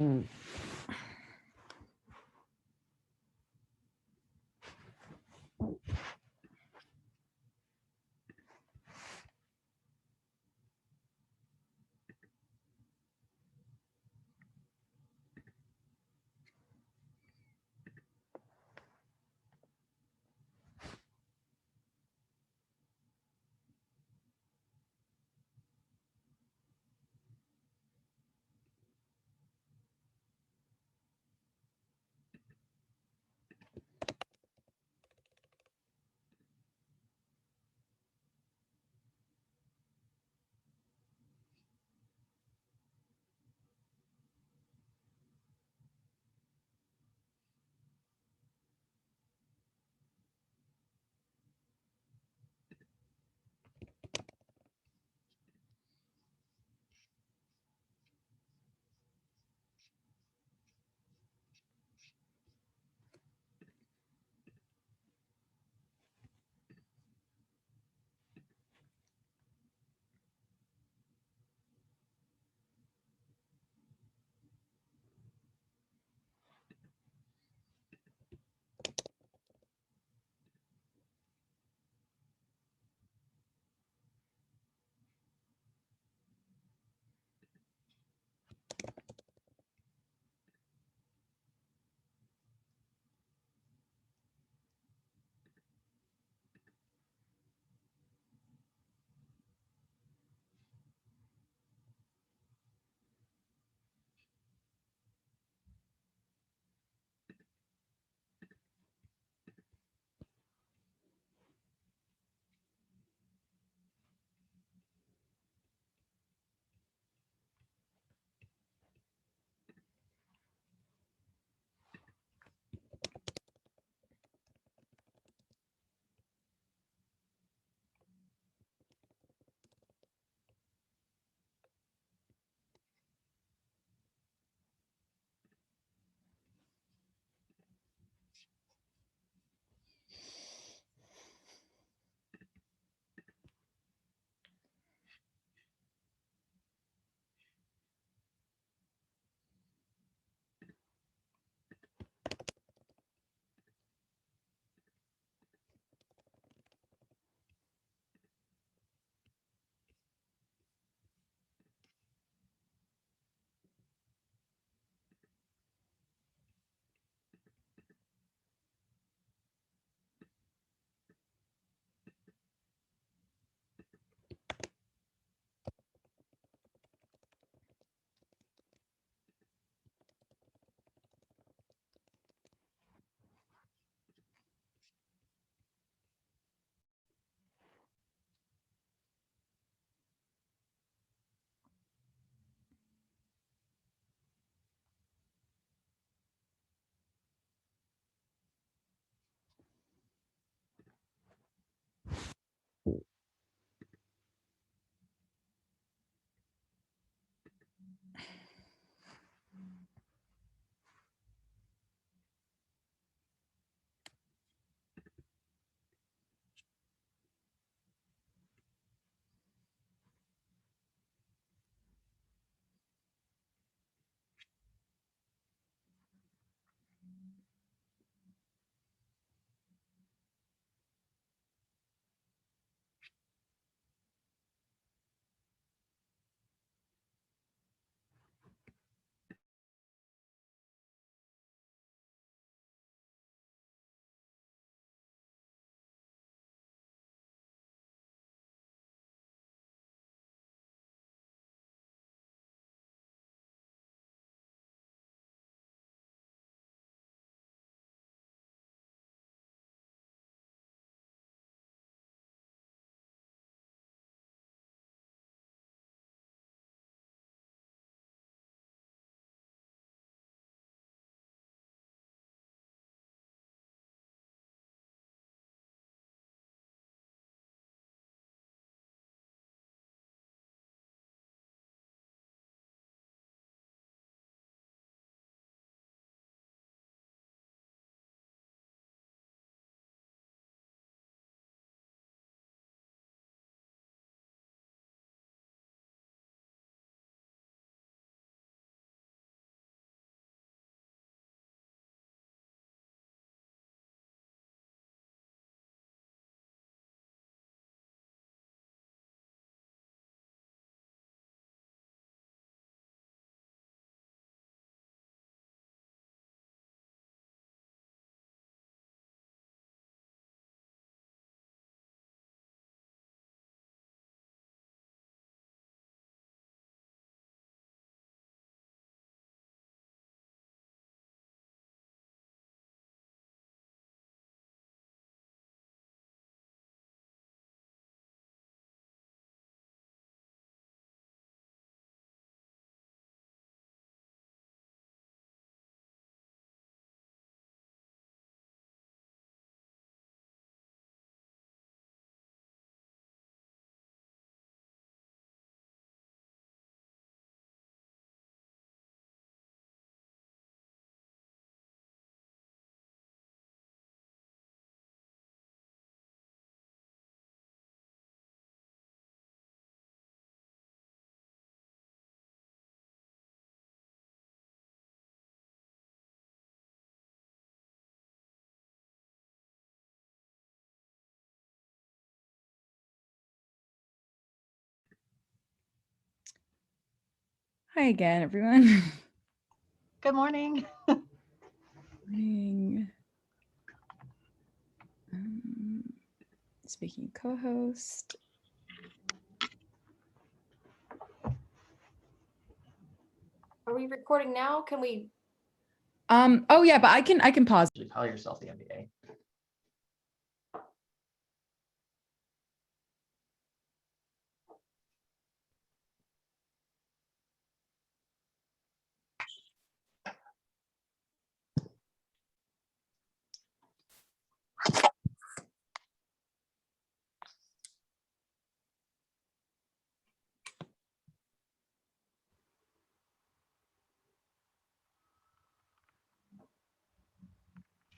Mm. Hi again, everyone. Good morning. Morning. Speaking co-host. Are we recording now? Can we? Oh yeah, but I can pause. Call yourself the MBA.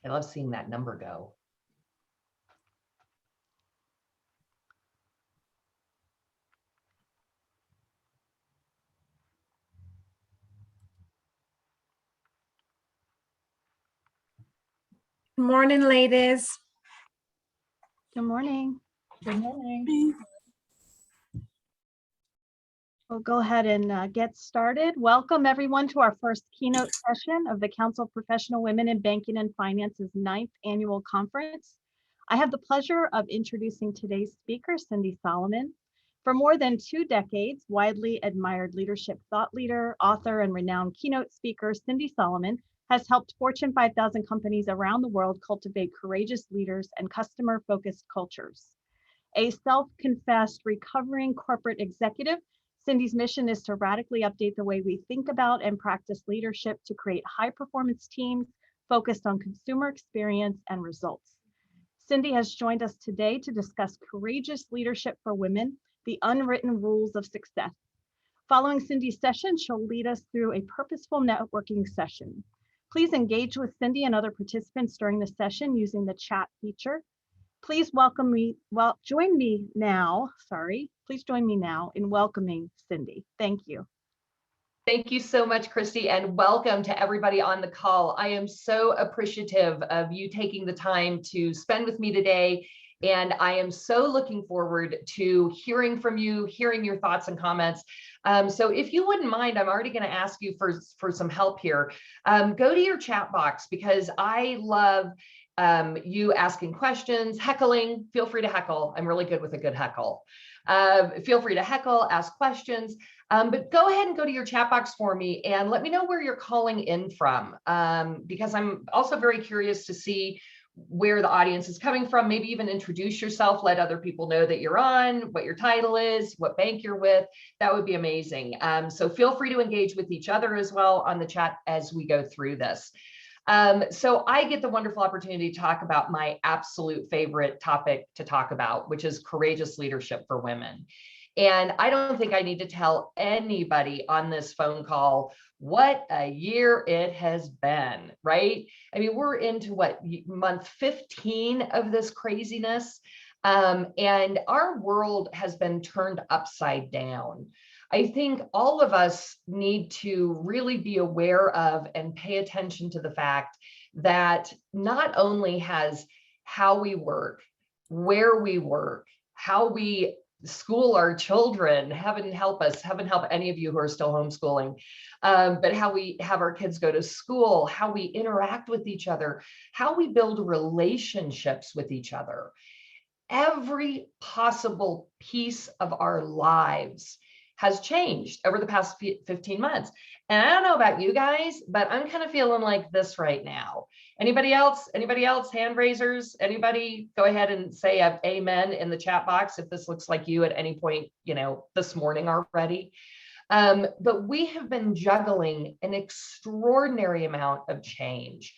I love seeing that number go. Good morning, ladies. Good morning. Good morning. We'll go ahead and get started. Welcome everyone to our first keynote session of the Council of Professional Women in Banking and Finance's 9th annual conference. I have the pleasure of introducing today's speaker, Cindy Solomon. For more than 2 decades, widely admired leadership thought leader, author, and renowned keynote speaker, Cindy Solomon has helped Fortune 5000 companies around the world cultivate courageous leaders and customer-focused cultures. A self-confessed recovering corporate executive, Cindy's mission is to radically update the way we think about and practice leadership to create high-performance teams focused on consumer experience and results. Cindy has joined us today to discuss courageous leadership for women, the unwritten rules of success. Following Cindy's session, she'll lead us through a purposeful networking session. Please engage with Cindy and other participants during the session using the chat feature. Please join me now in welcoming Cindy. Thank you. Thank you so much, Christy, and welcome to everybody on the call. I am so appreciative of you taking the time to spend with me today, and I am so looking forward to hearing from you, hearing your thoughts and comments. So if you wouldn't mind, I'm already going to ask you for some help here. Go to your chat box, because I love you asking questions, heckling. Feel free to heckle. I'm really good with a good heckle. Feel free to heckle, ask questions, but go ahead and go to your chat box for me and let me know where you're calling in from, because I'm also very curious to see where the audience is coming from. Maybe even introduce yourself, let other people know that you're on, what your title is, what bank you're with. That would be amazing. So feel free to engage with each other as well on the chat as we go through this. So I get the wonderful opportunity to talk about my absolute favorite topic to talk about, which is courageous leadership for women. And I don't think I need to tell anybody on this phone call what a year it has been, right? I mean, we're into what, month 15 of this craziness. And our world has been turned upside down. I think all of us need to really be aware of and pay attention to the fact that not only has how we work, where we work, how we school our children, heaven help us, heaven help any of you who are still homeschooling, but how we have our kids go to school, how we interact with each other, how we build relationships with each other. Every possible piece of our lives has changed over the past 15 months. And I don't know about you guys, but I'm kind of feeling like this right now. Anybody else? Anybody else? Hand raisers? Anybody? Go ahead and say amen in the chat box if this looks like you at any point, this morning already. But we have been juggling an extraordinary amount of change.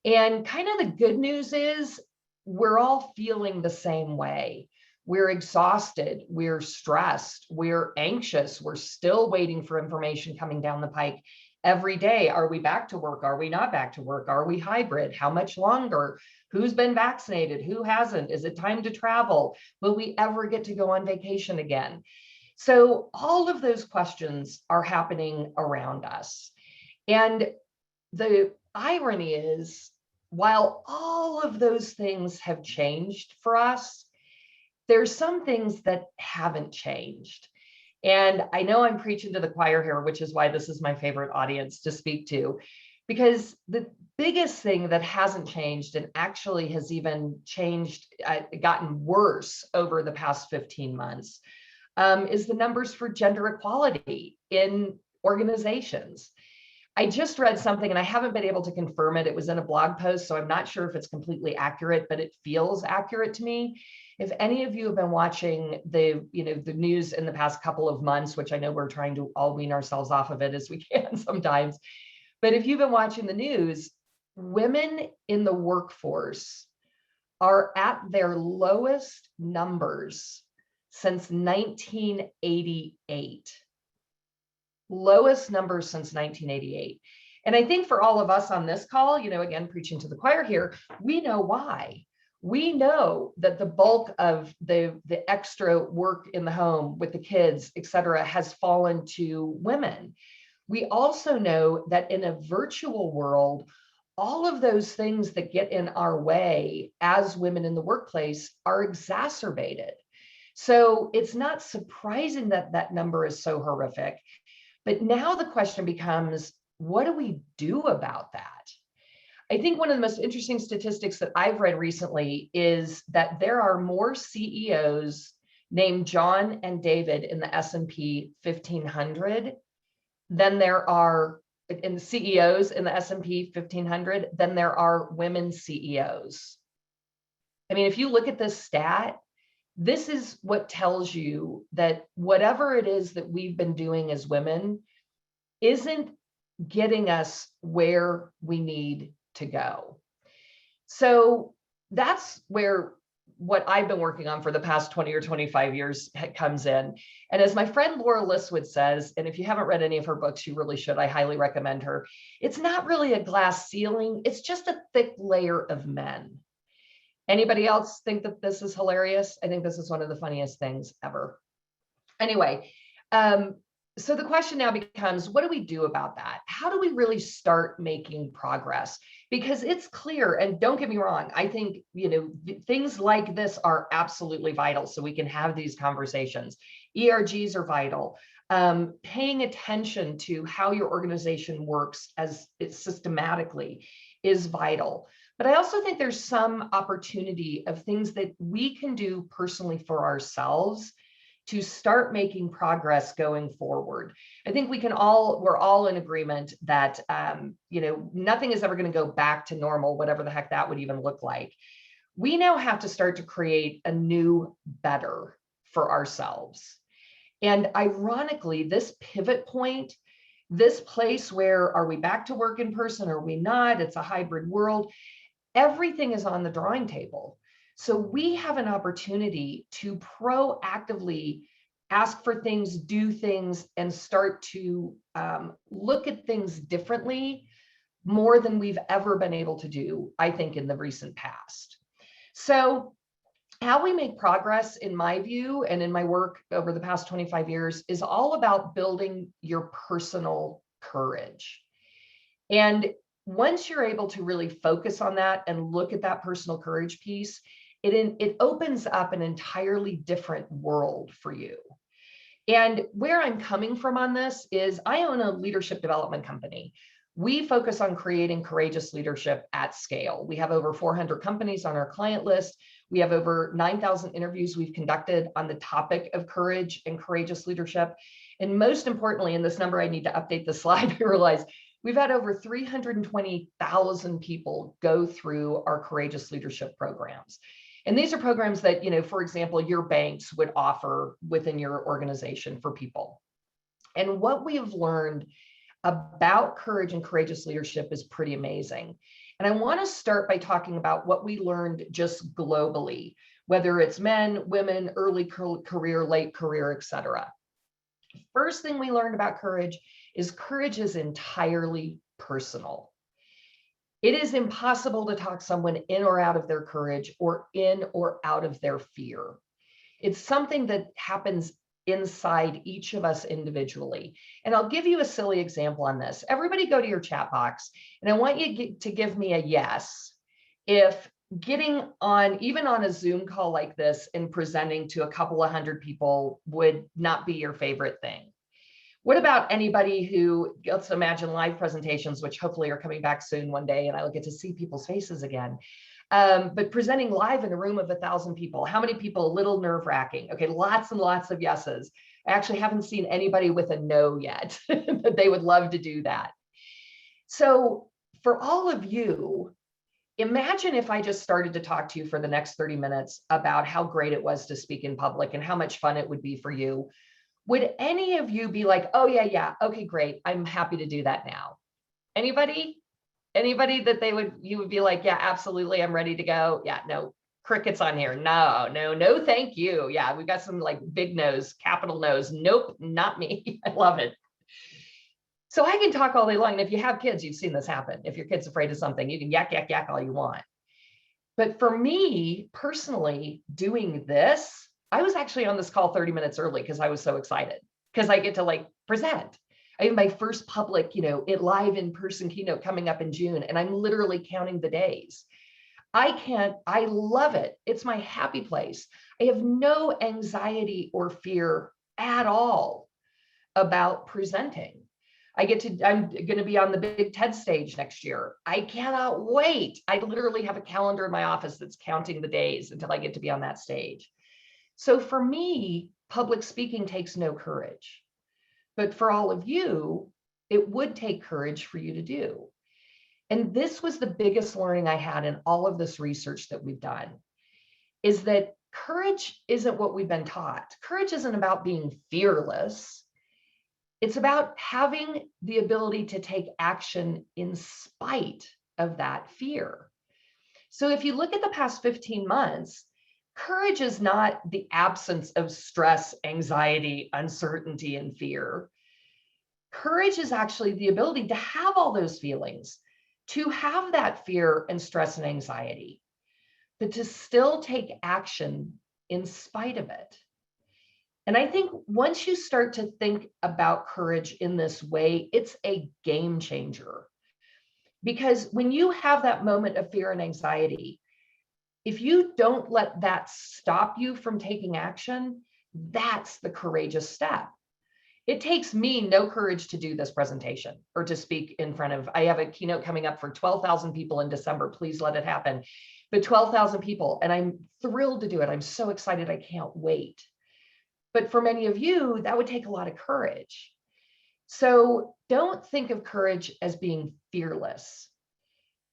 And kind of the good news is we're all feeling the same way. We're exhausted, we're stressed, we're anxious, we're still waiting for information coming down the pike every day. Are we back to work? Are we not back to work? Are we hybrid? How much longer? Who's been vaccinated? Who hasn't? Is it time to travel? Will we ever get to go on vacation again? So all of those questions are happening around us. And the irony is, while all of those things have changed for us, there's some things that haven't changed. And I know I'm preaching to the choir here, which is why this is my favorite audience to speak to, because the biggest thing that hasn't changed and actually has even changed, gotten worse over the past 15 months, is the numbers for gender equality in organizations. I just read something and I haven't been able to confirm it. It was in a blog post, so I'm not sure if it's completely accurate, but it feels accurate to me. If any of you have been watching the news in the past couple of months, which I know we're trying to all wean ourselves off of it as we can sometimes, but if you've been watching the news, women in the workforce are at their lowest numbers since 1988. Lowest numbers since 1988. And I think for all of us on this call, again, preaching to the choir here, we know why. We know that the bulk of the extra work in the home with the kids, et cetera, has fallen to women. We also know that in a virtual world, all of those things that get in our way as women in the workplace are exacerbated. So it's not surprising that that number is so horrific. But now the question becomes, what do we do about that? I think one of the most interesting statistics that I've read recently is that there are more CEOs named John and David in the S&P 1500 than there are in CEOs in the S&P 1500 than there are women CEOs. I mean, if you look at this stat, this is what tells you that whatever it is that we've been doing as women isn't getting us where we need to go. So that's where what I've been working on for the past 20 or 25 years comes in. And as my friend Laura Liswood says, and if you haven't read any of her books, you really should, I highly recommend her. It's not really a glass ceiling, it's just a thick layer of men. Anybody else think that this is hilarious? I think this is one of the funniest things ever. Anyway, so the question now becomes, what do we do about that? How do we really start making progress? Because it's clear, and don't get me wrong, I think, things like this are absolutely vital so we can have these conversations. ERGs are vital. Paying attention to how your organization works as it systematically is vital. But I also think there's some opportunity of things that we can do personally for ourselves to start making progress going forward. I think we're all in agreement that, nothing is ever going to go back to normal, whatever the heck that would even look like. We now have to start to create a new better for ourselves. And ironically, this pivot point, this place where are we back to work in person? Are we not? It's a hybrid world. Everything is on the drawing table. So we have an opportunity to proactively ask for things, do things, and start to look at things differently more than we've ever been able to do, I think, in the recent past. So how we make progress, in my view, and in my work over the past 25 years, is all about building your personal courage. And once you're able to really focus on that and look at that personal courage piece, it opens up an entirely different world for you. And where I'm coming from on this is I own a leadership development company. We focus on creating courageous leadership at scale. We have over 400 companies on our client list. We have over 9,000 interviews we've conducted on the topic of courage and courageous leadership. And most importantly, in this number, I need to update the slide, I realize we've had over 320,000 people go through our courageous leadership programs. And these are programs that, for example, your banks would offer within your organization for people. And what we have learned about courage and courageous leadership is pretty amazing. And I want to start by talking about what we learned just globally, whether it's men, women, early career, late career, et cetera. First thing we learned about courage is entirely personal. It is impossible to talk someone in or out of their courage or in or out of their fear. It's something that happens inside each of us individually. And I'll give you a silly example on this. Everybody go to your chat box, and I want you to give me a yes if getting on, even on a Zoom call like this and presenting to a couple of hundred people would not be your favorite thing. What about anybody who, let's imagine live presentations, which hopefully are coming back soon one day, and I'll get to see people's faces again. But presenting live in a room of 1,000 people, how many people? A little nerve-wracking. Okay, lots and lots of yeses. I actually haven't seen anybody with a no yet, but they would love to do that. So for all of you, imagine if I just started to talk to you for the next 30 minutes about how great it was to speak in public and how much fun it would be for you. Would any of you be like, oh yeah, okay, great, I'm happy to do that now? Anybody that you would be like, yeah, absolutely, I'm ready to go? Yeah, no, crickets on here. No, thank you. Yeah, we've got some like big no's, capital no's. Nope, not me. I love it. So I can talk all day long. And if you have kids, you've seen this happen. If your kid's afraid of something, you can yak all you want. But for me personally, doing this, I was actually on this call 30 minutes early because I was so excited because I get to like present. I have my first public, live in-person keynote coming up in June, and I'm literally counting the days. I love it. It's my happy place. I have no anxiety or fear at all about presenting. I'm going to be on the big TED stage next year. I cannot wait. I literally have a calendar in my office that's counting the days until I get to be on that stage. So for me, public speaking takes no courage. But for all of you, it would take courage for you to do. And this was the biggest learning I had in all of this research that we've done, is that courage isn't what we've been taught. Courage isn't about being fearless. It's about having the ability to take action in spite of that fear. So if you look at the past 15 months, courage is not the absence of stress, anxiety, uncertainty, and fear. Courage is actually the ability to have all those feelings, to have that fear and stress and anxiety, but to still take action in spite of it. And I think once you start to think about courage in this way, it's a game changer. Because when you have that moment of fear and anxiety, if you don't let that stop you from taking action, that's the courageous step. It takes me no courage to do this presentation or to speak in front of, I have a keynote coming up for 12,000 people in December. Please let it happen. But 12,000 people, and I'm thrilled to do it. I'm so excited. I can't wait. But for many of you, that would take a lot of courage. So don't think of courage as being fearless.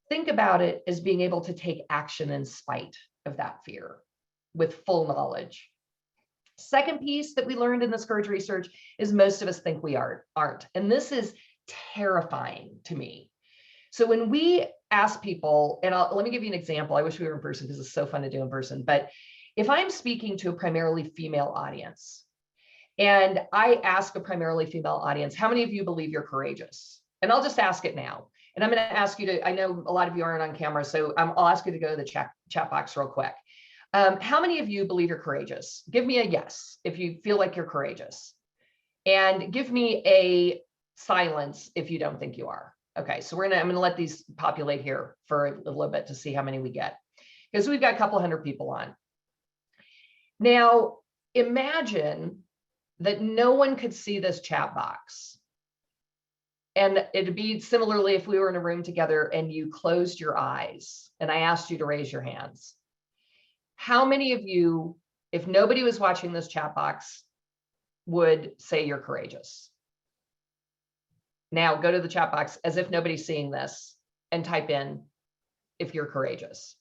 Think about it as being able to take action in spite of that fear with full knowledge. Second piece that we learned in this courage research is most of us think we aren't. And this is terrifying to me. So when we ask people, and let me give you an example. I wish we were in person because it's so fun to do in person. But if I'm speaking to a primarily female audience, and I ask a primarily female audience, how many of you believe you're courageous? And I'll just ask it now. And I'm going to ask you to, I know a lot of you aren't on camera, so I'll ask you to go to the chat box real quick. How many of you believe you're courageous? Give me a yes if you feel like you're courageous. And give me a silence if you don't think you are. Okay, so I'm going to let these populate here for a little bit to see how many we get. Because we've got a couple hundred people on. Now, imagine that no one could see this chat box. And it'd be similarly if we were in a room together and you closed your eyes and I asked you to raise your hands. How many of you, if nobody was watching this chat box, would say you're courageous? Now go to the chat box as if nobody's seeing this and type in if you're courageous.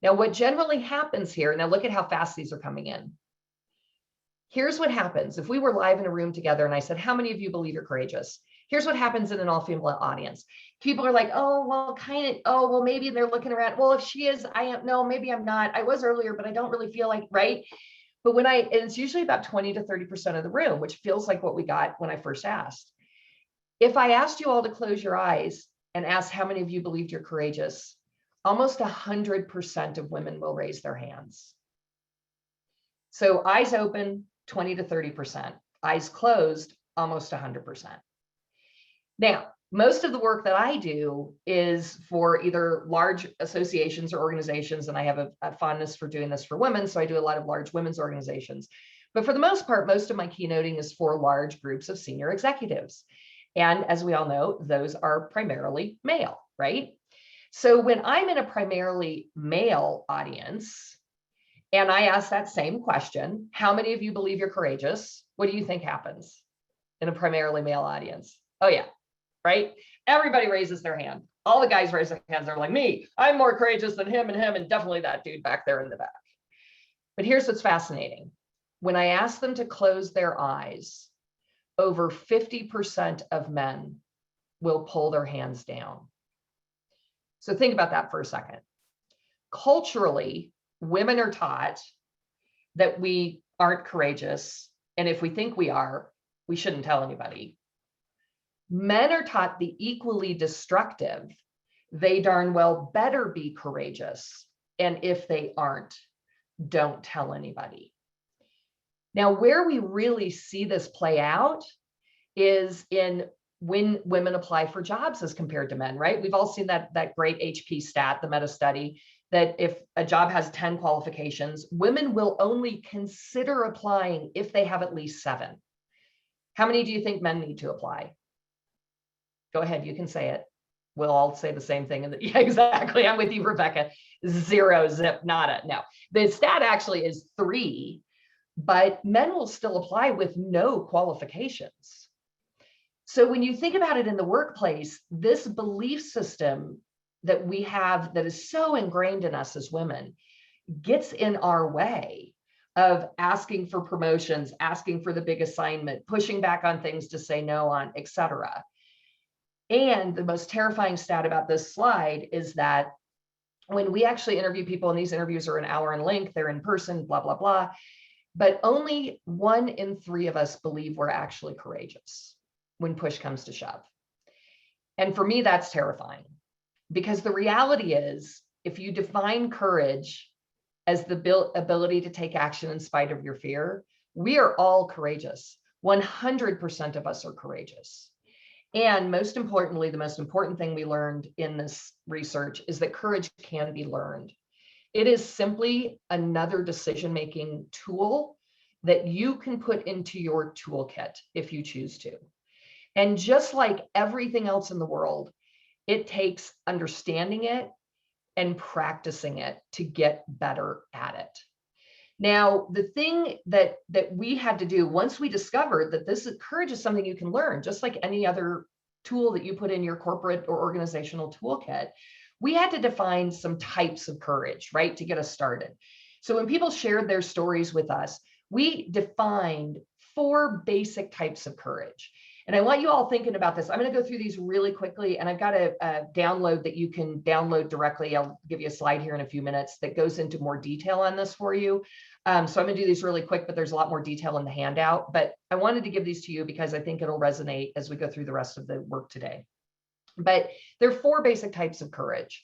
Now, what generally happens here, now look at how fast these are coming in. Here's what happens. If we were live in a room together and I said, how many of you believe you're courageous? Here's what happens in an all-female audience. People are like, oh, well, kind of, oh, well, maybe they're looking around. Well, if she is, I am, no, maybe I'm not. I was earlier, but I don't really feel like, right? But when and it's usually about 20 to 30% of the room, which feels like what we got when I first asked. If I asked you all to close your eyes and ask how many of you believed you're courageous, almost 100% of women will raise their hands. So eyes open, 20 to 30%. Eyes closed, almost 100%. Now, Most of the work that I do is for either large associations or organizations, and I have a fondness for doing this for women, so I do a lot of large women's organizations. But for the most part, most of my keynoting is for large groups of senior executives. And as we all know, those are primarily male, right? So when I'm in a primarily male audience, and I ask that same question, how many of you believe you're courageous? What do you think happens in a primarily male audience? Oh yeah, right? Everybody raises their hand. All the guys raise their hands. They're like, me, I'm more courageous than him, and definitely that dude back there in the back. But here's what's fascinating. When I ask them to close their eyes, over 50% of men will pull their hands down. So think about that for a second. Culturally, women are taught that we aren't courageous, and if we think we are, we shouldn't tell anybody. Men are taught the equally destructive. They darn well better be courageous, and if they aren't, don't tell anybody. Now, where we really see this play out is in when women apply for jobs as compared to men, right? We've all seen that great HP stat, the meta study, that if a job has 10 qualifications, women will only consider applying if they have at least 7. How many do you think men need to apply? Go ahead, you can say it. We'll all say the same thing. Yeah, exactly. I'm with you, Rebecca. 0, zip, nada. No, the stat actually is 3, but men will still apply with no qualifications. So when you think about it in the workplace, this belief system that we have that is so ingrained in us as women gets in our way of asking for promotions, asking for the big assignment, pushing back on things to say no on, etc. And the most terrifying stat about this slide is that when we actually interview people, and these interviews are an hour in length, they're in person, blah, blah, blah, but only 1 in 3 of us believe we're actually courageous when push comes to shove. And for me, that's terrifying, because the reality is, if you define courage as the ability to take action in spite of your fear, we are all courageous. 100% of us are courageous. And most importantly, the most important thing we learned in this research is that courage can be learned. It is simply another decision-making tool that you can put into your toolkit if you choose to. And just like everything else in the world, it takes understanding it and practicing it to get better at it. Now, the thing that we had to do once we discovered that courage is something you can learn, just like any other tool that you put in your corporate or organizational toolkit, we had to define some types of courage, right, to get us started. So when people shared their stories with us, we defined 4 basic types of courage. And I want you all thinking about this. I'm going to go through these really quickly, and I've got a download that you can download directly. I'll give you a slide here in a few minutes that goes into more detail on this for you. So I'm going to do these really quick, but there's a lot more detail in the handout. But I wanted to give these to you because I think it'll resonate as we go through the rest of the work today. But there are 4 basic types of courage.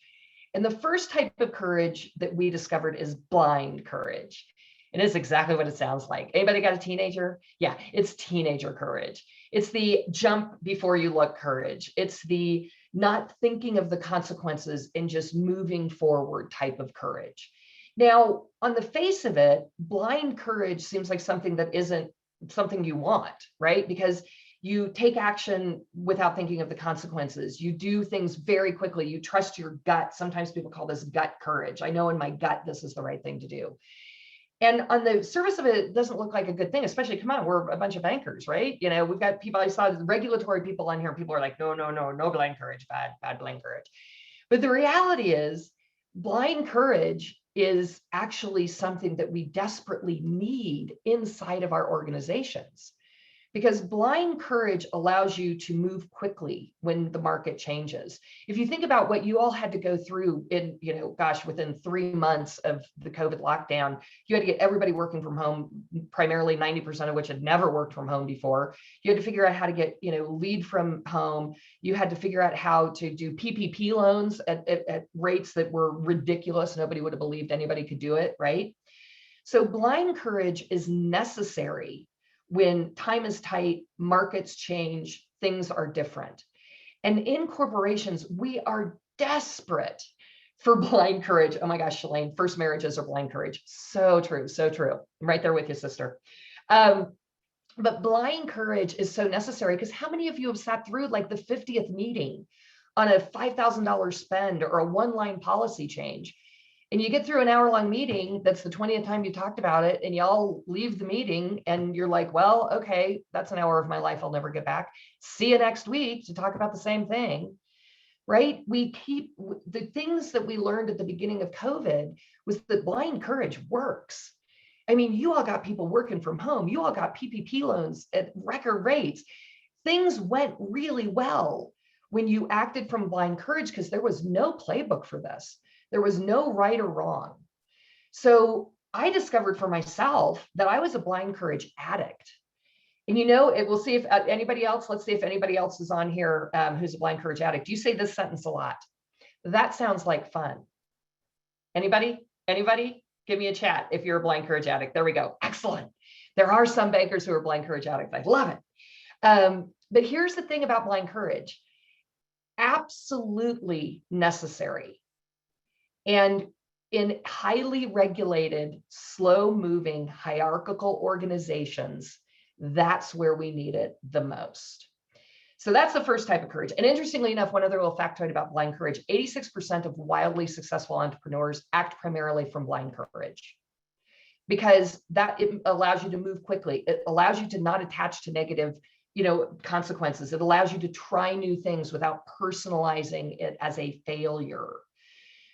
And the first type of courage that we discovered is blind courage. And it's exactly what it sounds like. Anybody got a teenager? Yeah, it's teenager courage. It's the jump before you look courage. It's the not thinking of the consequences and just moving forward type of courage. Now, on the face of it, blind courage seems like something that isn't something you want, right? Because you take action without thinking of the consequences. You do things very quickly. You trust your gut. Sometimes people call this gut courage. I know in my gut, this is the right thing to do. And on the surface of it, it doesn't look like a good thing, especially, come on, we're a bunch of bankers, right? You know, we've got people, I saw regulatory people on here. People are like, no blind courage, bad blind courage. But the reality is blind courage is actually something that we desperately need inside of our organizations. Because blind courage allows you to move quickly when the market changes. If you think about what you all had to go through in, within 3 months of the COVID lockdown, you had to get everybody working from home, primarily 90% of which had never worked from home before. You had to figure out how to get, lead from home. You had to figure out how to do PPP loans at rates that were ridiculous. Nobody would have believed anybody could do it, right? So blind courage is necessary when time is tight, markets change, things are different. And in corporations, we are desperate for blind courage. Oh my gosh, Shalane, first marriages are blind courage. So true, so true. I'm right there with you, sister. But blind courage is so necessary because how many of you have sat through like the 50th meeting on a $5,000 spend or a one-line policy change? And you get through an hour-long meeting, that's the 20th time you talked about it, and y'all leave the meeting and you're like, well, okay, that's an hour of my life I'll never get back. See you next week to talk about the same thing, right? We keep the things that we learned at the beginning of COVID was that blind courage works. I mean, you all got people working from home. You all got PPP loans at record rates. Things went really well when you acted from blind courage because there was no playbook for this. There was no right or wrong. So I discovered for myself that I was a blind courage addict. And we'll see if anybody else, let's see if anybody else is on here who's a blind courage addict. You say this sentence a lot. That sounds like fun. Anybody? Give me a chat if you're a blind courage addict. There we go. Excellent. There are some bankers who are blind courage addicts. I love it. But here's the thing about blind courage. Absolutely necessary. And in highly regulated, slow-moving, hierarchical organizations, that's where we need it the most. So that's the first type of courage. And interestingly enough, one other little factoid about blind courage, 86% of wildly successful entrepreneurs act primarily from blind courage because it allows you to move quickly. It allows you to not attach to negative, consequences. It allows you to try new things without personalizing it as a failure.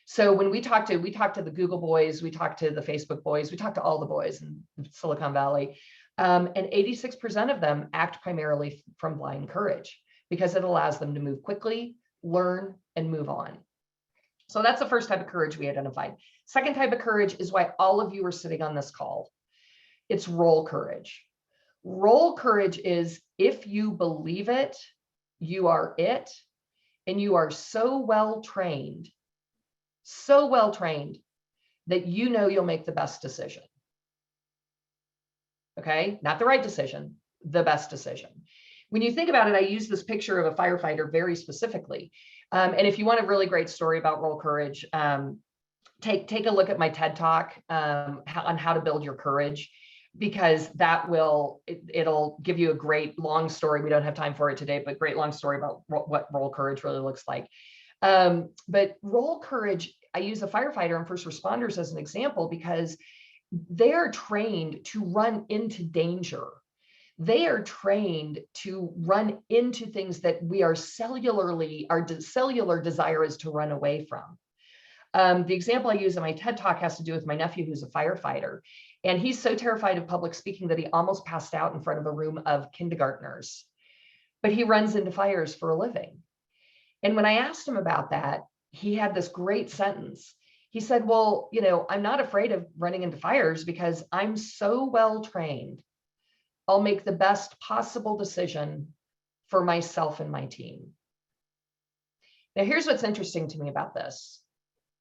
So when we talk to the Google boys, we talk to the Facebook boys, we talk to all the boys in Silicon Valley, and 86% of them act primarily from blind courage because it allows them to move quickly, learn, and move on. So that's the first type of courage we identified. Second type of courage is why all of you are sitting on this call. It's role courage. Role courage is if you believe it, you are it, and you are so well trained that you'll make the best decision. Okay, not the right decision, the best decision. When you think about it, I use this picture of a firefighter very specifically. And if you want a really great story about role courage, take a look at my TED Talk on how to build your courage, because it'll give you a great long story. We don't have time for it today, but great long story about what role courage really looks like. But role courage, I use a firefighter and first responders as an example because they are trained to run into danger. They are trained to run into things that our cellular desire is to run away from. The example I use in my TED Talk has to do with my nephew, who's a firefighter. And he's so terrified of public speaking that he almost passed out in front of a room of kindergartners. But he runs into fires for a living. And when I asked him about that, he had this great sentence. He said, well, I'm not afraid of running into fires because I'm so well trained. I'll make the best possible decision for myself and my team. Now, here's what's interesting to me about this.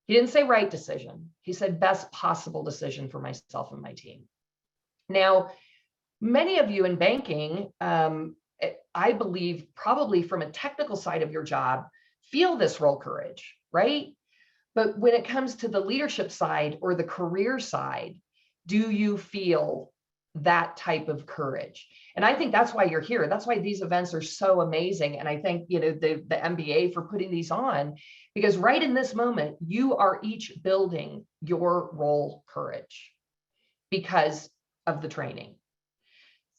He didn't say right decision. He said best possible decision for myself and my team. Now, many of you in banking, I believe probably from a technical side of your job, feel this role courage, right? But when it comes to the leadership side or the career side, do you feel that type of courage? And I think that's why you're here. That's why these events are so amazing. And I thank the MBA for putting these on, because right in this moment, you are each building your role courage because of the training.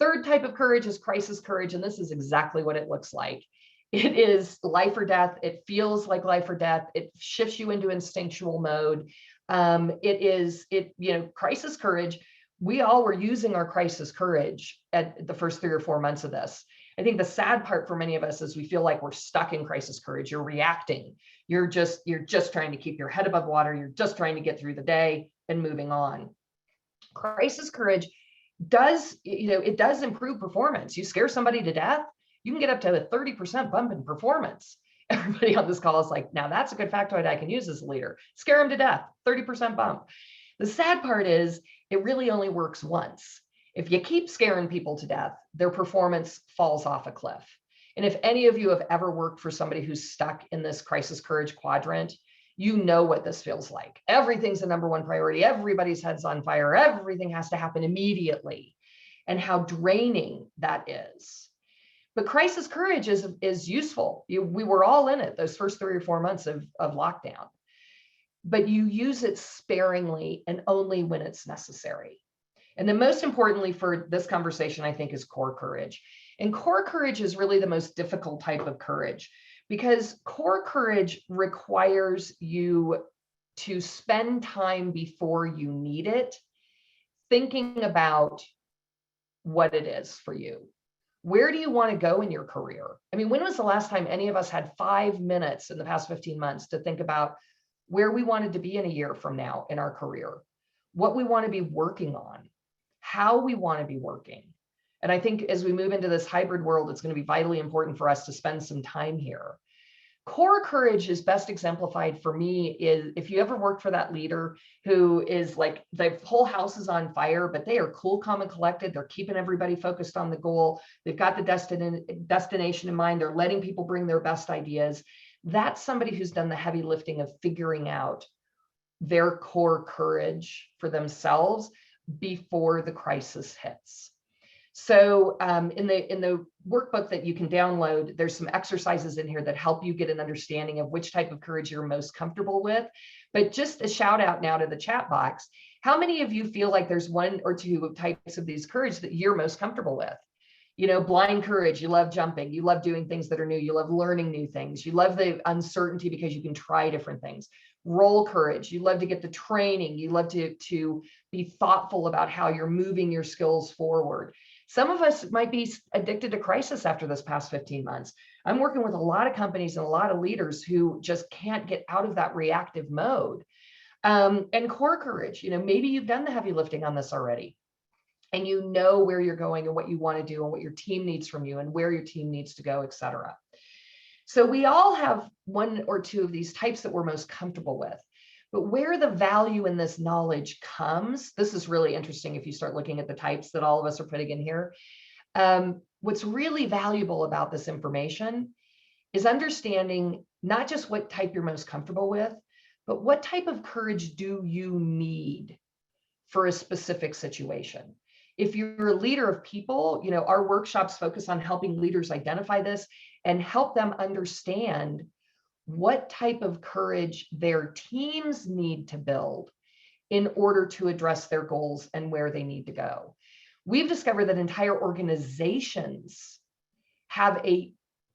Third type of courage is crisis courage. And this is exactly what it looks like. It is life or death. It feels like life or death. It shifts you into instinctual mode. Crisis courage. We all were using our crisis courage at the first 3 or 4 months of this. I think the sad part for many of us is we feel like we're stuck in crisis courage. You're reacting. You're just trying to keep your head above water. You're just trying to get through the day and moving on. Crisis courage does improve performance. You scare somebody to death, you can get up to a 30% bump in performance. Everybody on this call is like, now that's a good factoid I can use as a leader. Scare them to death, 30% bump. The sad part is it really only works once. If you keep scaring people to death, their performance falls off a cliff. And if any of you have ever worked for somebody who's stuck in this crisis courage quadrant, you know what this feels like. Everything's the number one priority. Everybody's head's on fire. Everything has to happen immediately, and how draining that is. But crisis courage is useful. We were all in it those first 3 or 4 months of lockdown, but you use it sparingly and only when it's necessary. And then most importantly for this conversation, I think, is core courage. And core courage is really the most difficult type of courage, because core courage requires you to spend time before you need it, thinking about what it is for you. Where do you want to go in your career? I mean, when was the last time any of us had 5 minutes in the past 15 months to think about where we wanted to be in a year from now in our career, what we want to be working on, how we want to be working? And I think as we move into this hybrid world, it's going to be vitally important for us to spend some time here. Core courage is best exemplified for me is if you ever worked for that leader who is like, the whole house is on fire, but they are cool, calm, and collected. They're keeping everybody focused on the goal. They've got the destination in mind. They're letting people bring their best ideas. That's somebody who's done the heavy lifting of figuring out their core courage for themselves before the crisis hits. So in the workbook that you can download, there's some exercises in here that help you get an understanding of which type of courage you're most comfortable with. But just a shout out now to the chat box. How many of you feel like there's 1 or 2 types of these courage that you're most comfortable with? You know, blind courage, you love jumping, you love doing things that are new, you love learning new things, you love the uncertainty because you can try different things. Role courage, you love to get the training, you love to be thoughtful about how you're moving your skills forward. Some of us might be addicted to crisis after this past 15 months. I'm working with a lot of companies and a lot of leaders who just can't get out of that reactive mode. And core courage, you know, maybe you've done the heavy lifting on this already, and you know where you're going and what you want to do and what your team needs from you and where your team needs to go, et cetera. So we all have 1 or 2 of these types that we're most comfortable with. But where the value in this knowledge comes, this is really interesting if you start looking at the types that all of us are putting in here. What's really valuable about this information is understanding not just what type you're most comfortable with, but what type of courage do you need for a specific situation. If you're a leader of people, you know, our workshops focus on helping leaders identify this and help them understand what type of courage their teams need to build in order to address their goals and where they need to go. We've discovered that entire organizations have a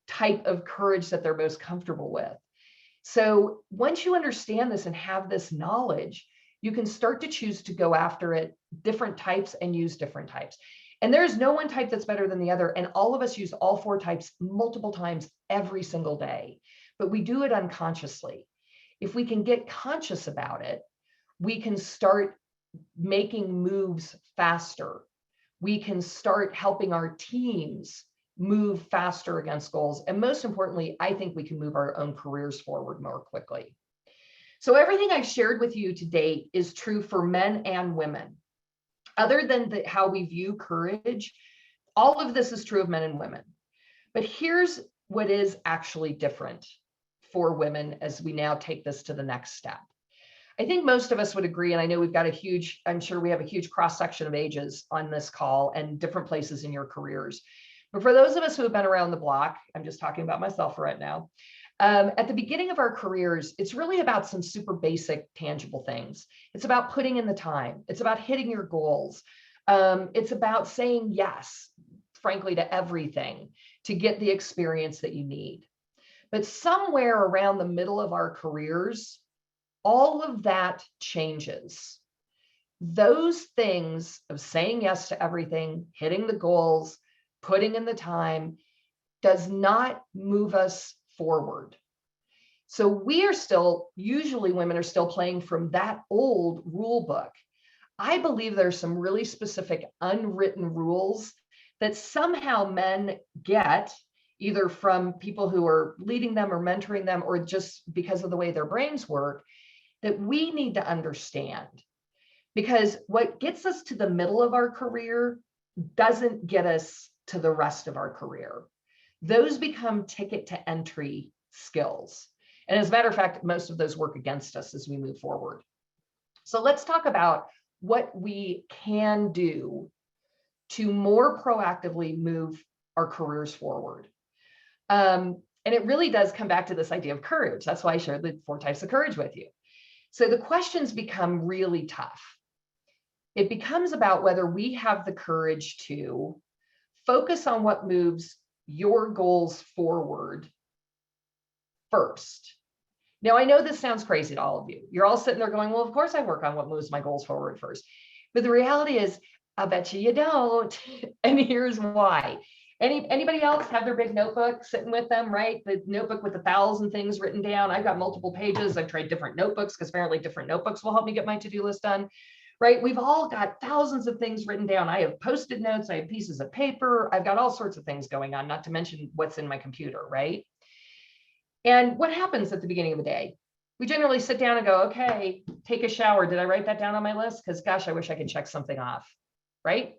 type of courage that they're most comfortable with. So once you understand this and have this knowledge, you can start to choose to go after it, different types, and use different types. And there's no one type that's better than the other. And all of us use all 4 types multiple times every single day, but we do it unconsciously. If we can get conscious about it, we can start making moves faster. We can start helping our teams move faster against goals. And most importantly, I think we can move our own careers forward more quickly. So everything I've shared with you to date is true for men and women. Other than how we view courage, all of this is true of men and women. But here's what is actually different for women as we now take this to the next step. I think most of us would agree, and I know we've got I'm sure we have a huge cross-section of ages on this call and different places in your careers. But for those of us who have been around the block, I'm just talking about myself right now, at the beginning of our careers, it's really about some super basic, tangible things. It's about putting in the time. It's about hitting your goals. It's about saying yes, frankly, to everything to get the experience that you need. But somewhere around the middle of our careers, all of that changes. Those things of saying yes to everything, hitting the goals, putting in the time, does not move us forward. So we are still, usually women are still playing from that old rule book. I believe there's some really specific unwritten rules that somehow men get either from people who are leading them or mentoring them, or just because of the way their brains work, that we need to understand. Because what gets us to the middle of our career doesn't get us to the rest of our career. those become ticket to entry skills. And as a matter of fact, most of those work against us as we move forward. So let's talk about what we can do to more proactively move our careers forward. And it really does come back to this idea of courage. That's why I shared the 4 types of courage with you. So the questions become really tough. It becomes about whether we have the courage to focus on what moves your goals forward first. Now, I know this sounds crazy to all of you. You're all sitting there going, well, of course I work on what moves my goals forward first. But the reality is, I bet you don't. And here's why. Anybody else have their big notebook sitting with them, right? The notebook with 1,000 things written down. I've got multiple pages. I've tried different notebooks because apparently different notebooks will help me get my to-do list done, right? We've all got thousands of things written down. I have Post-it notes. I have pieces of paper. I've got all sorts of things going on, not to mention what's in my computer, right? And what happens at the beginning of the day? We generally sit down and go, okay, take a shower. Did I write that down on my list? Because gosh, I wish I could check something off, right?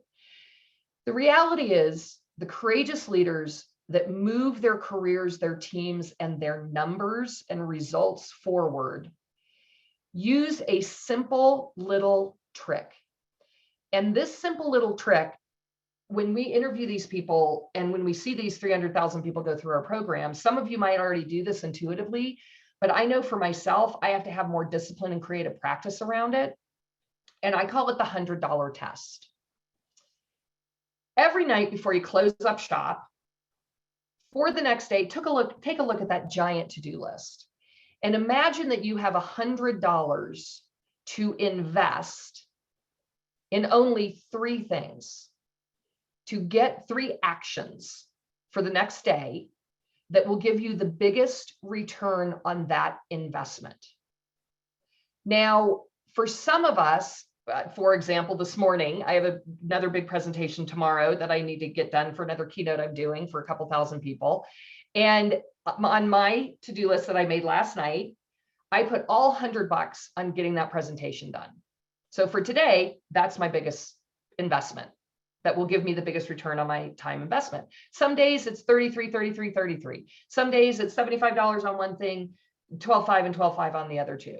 The reality is the courageous leaders that move their careers, their teams, and their numbers and results forward use a simple little trick. And this simple little trick, when we interview these people and when we see these 300,000 people go through our program, some of you might already do this intuitively, but I know for myself, I have to have more discipline and creative practice around it. And I call it the $100 test. Every night before you close up shop, for the next day, take a look at that giant to-do list. And imagine that you have $100 to invest in only 3 things, to get 3 actions for the next day that will give you the biggest return on that investment. Now, for some of us, for example, this morning, I have another big presentation tomorrow that I need to get done for another keynote I'm doing for a couple thousand people. And on my to-do list that I made last night, I put all $100 on getting that presentation done. So for today, that's my biggest investment that will give me the biggest return on my time investment. Some days it's 33, 33, 33. Some days it's $75 on one thing, 12.5 and 12.5 on the other 2.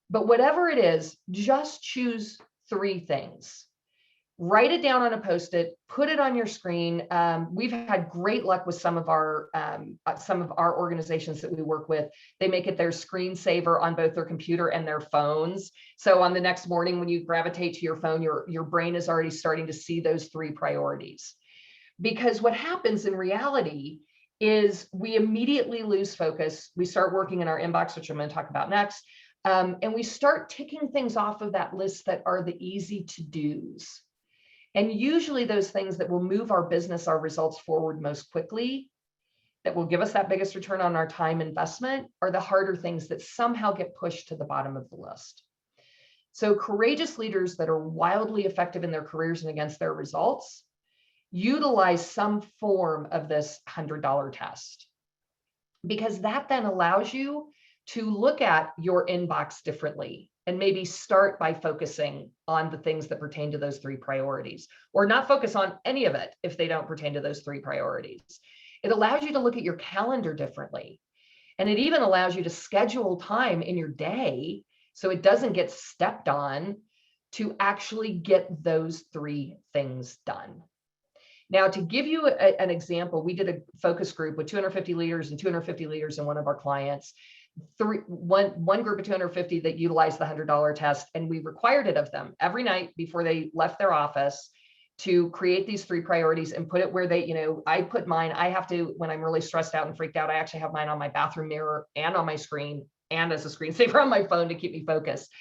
But whatever it is, just choose 3 things. Write it down on a Post-it, put it on your screen. We've had great luck with some of our organizations that we work with. They make it their screensaver on both their computer and their phones. So on the next morning, when you gravitate to your phone, your brain is already starting to see those 3 priorities. Because what happens in reality is we immediately lose focus. We start working in our inbox, which I'm going to talk about next. And we start ticking things off of that list that are the easy to-dos. And usually those things that will move our business, our results forward most quickly, that will give us that biggest return on our time investment, are the harder things that somehow get pushed to the bottom of the list. So courageous leaders that are wildly effective in their careers and against their results utilize some form of this $100 test, because that then allows you to look at your inbox differently and maybe start by focusing on the things that pertain to those 3 priorities, or not focus on any of it if they don't pertain to those 3 priorities. It allows you to look at your calendar differently. And it even allows you to schedule time in your day so it doesn't get stepped on to actually get those 3 things done. Now, to give you an example, we did a focus group with 250 leaders and 250 leaders in one of our clients. One group of 250 that utilized the $100 test, and we required it of them every night before they left their office to create these 3 priorities and put it where they, I put mine. I have to, when I'm really stressed out and freaked out, I actually have mine on my bathroom mirror and on my screen and as a screensaver on my phone to keep me focused.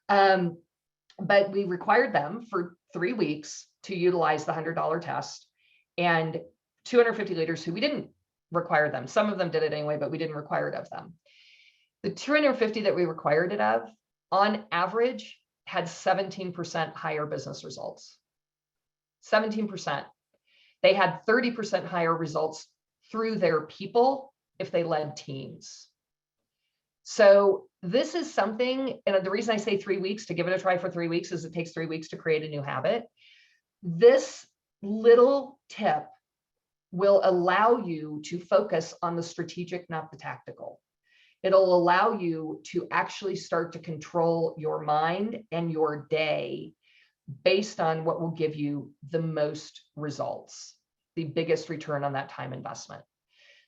But we required them for 3 weeks to utilize the $100 test, and 250 leaders who we didn't require them. Some of them did it anyway, but we didn't require it of them. The 250 that we required it of, on average, had 17% higher business results. 17%. They had 30% higher results through their people if they led teams. So this is something, and the reason I say 3 weeks, to give it a try for 3 weeks, is it takes 3 weeks to create a new habit. This little tip will allow you to focus on the strategic, not the tactical. It'll allow you to actually start to control your mind and your day based on what will give you the most results, the biggest return on that time investment.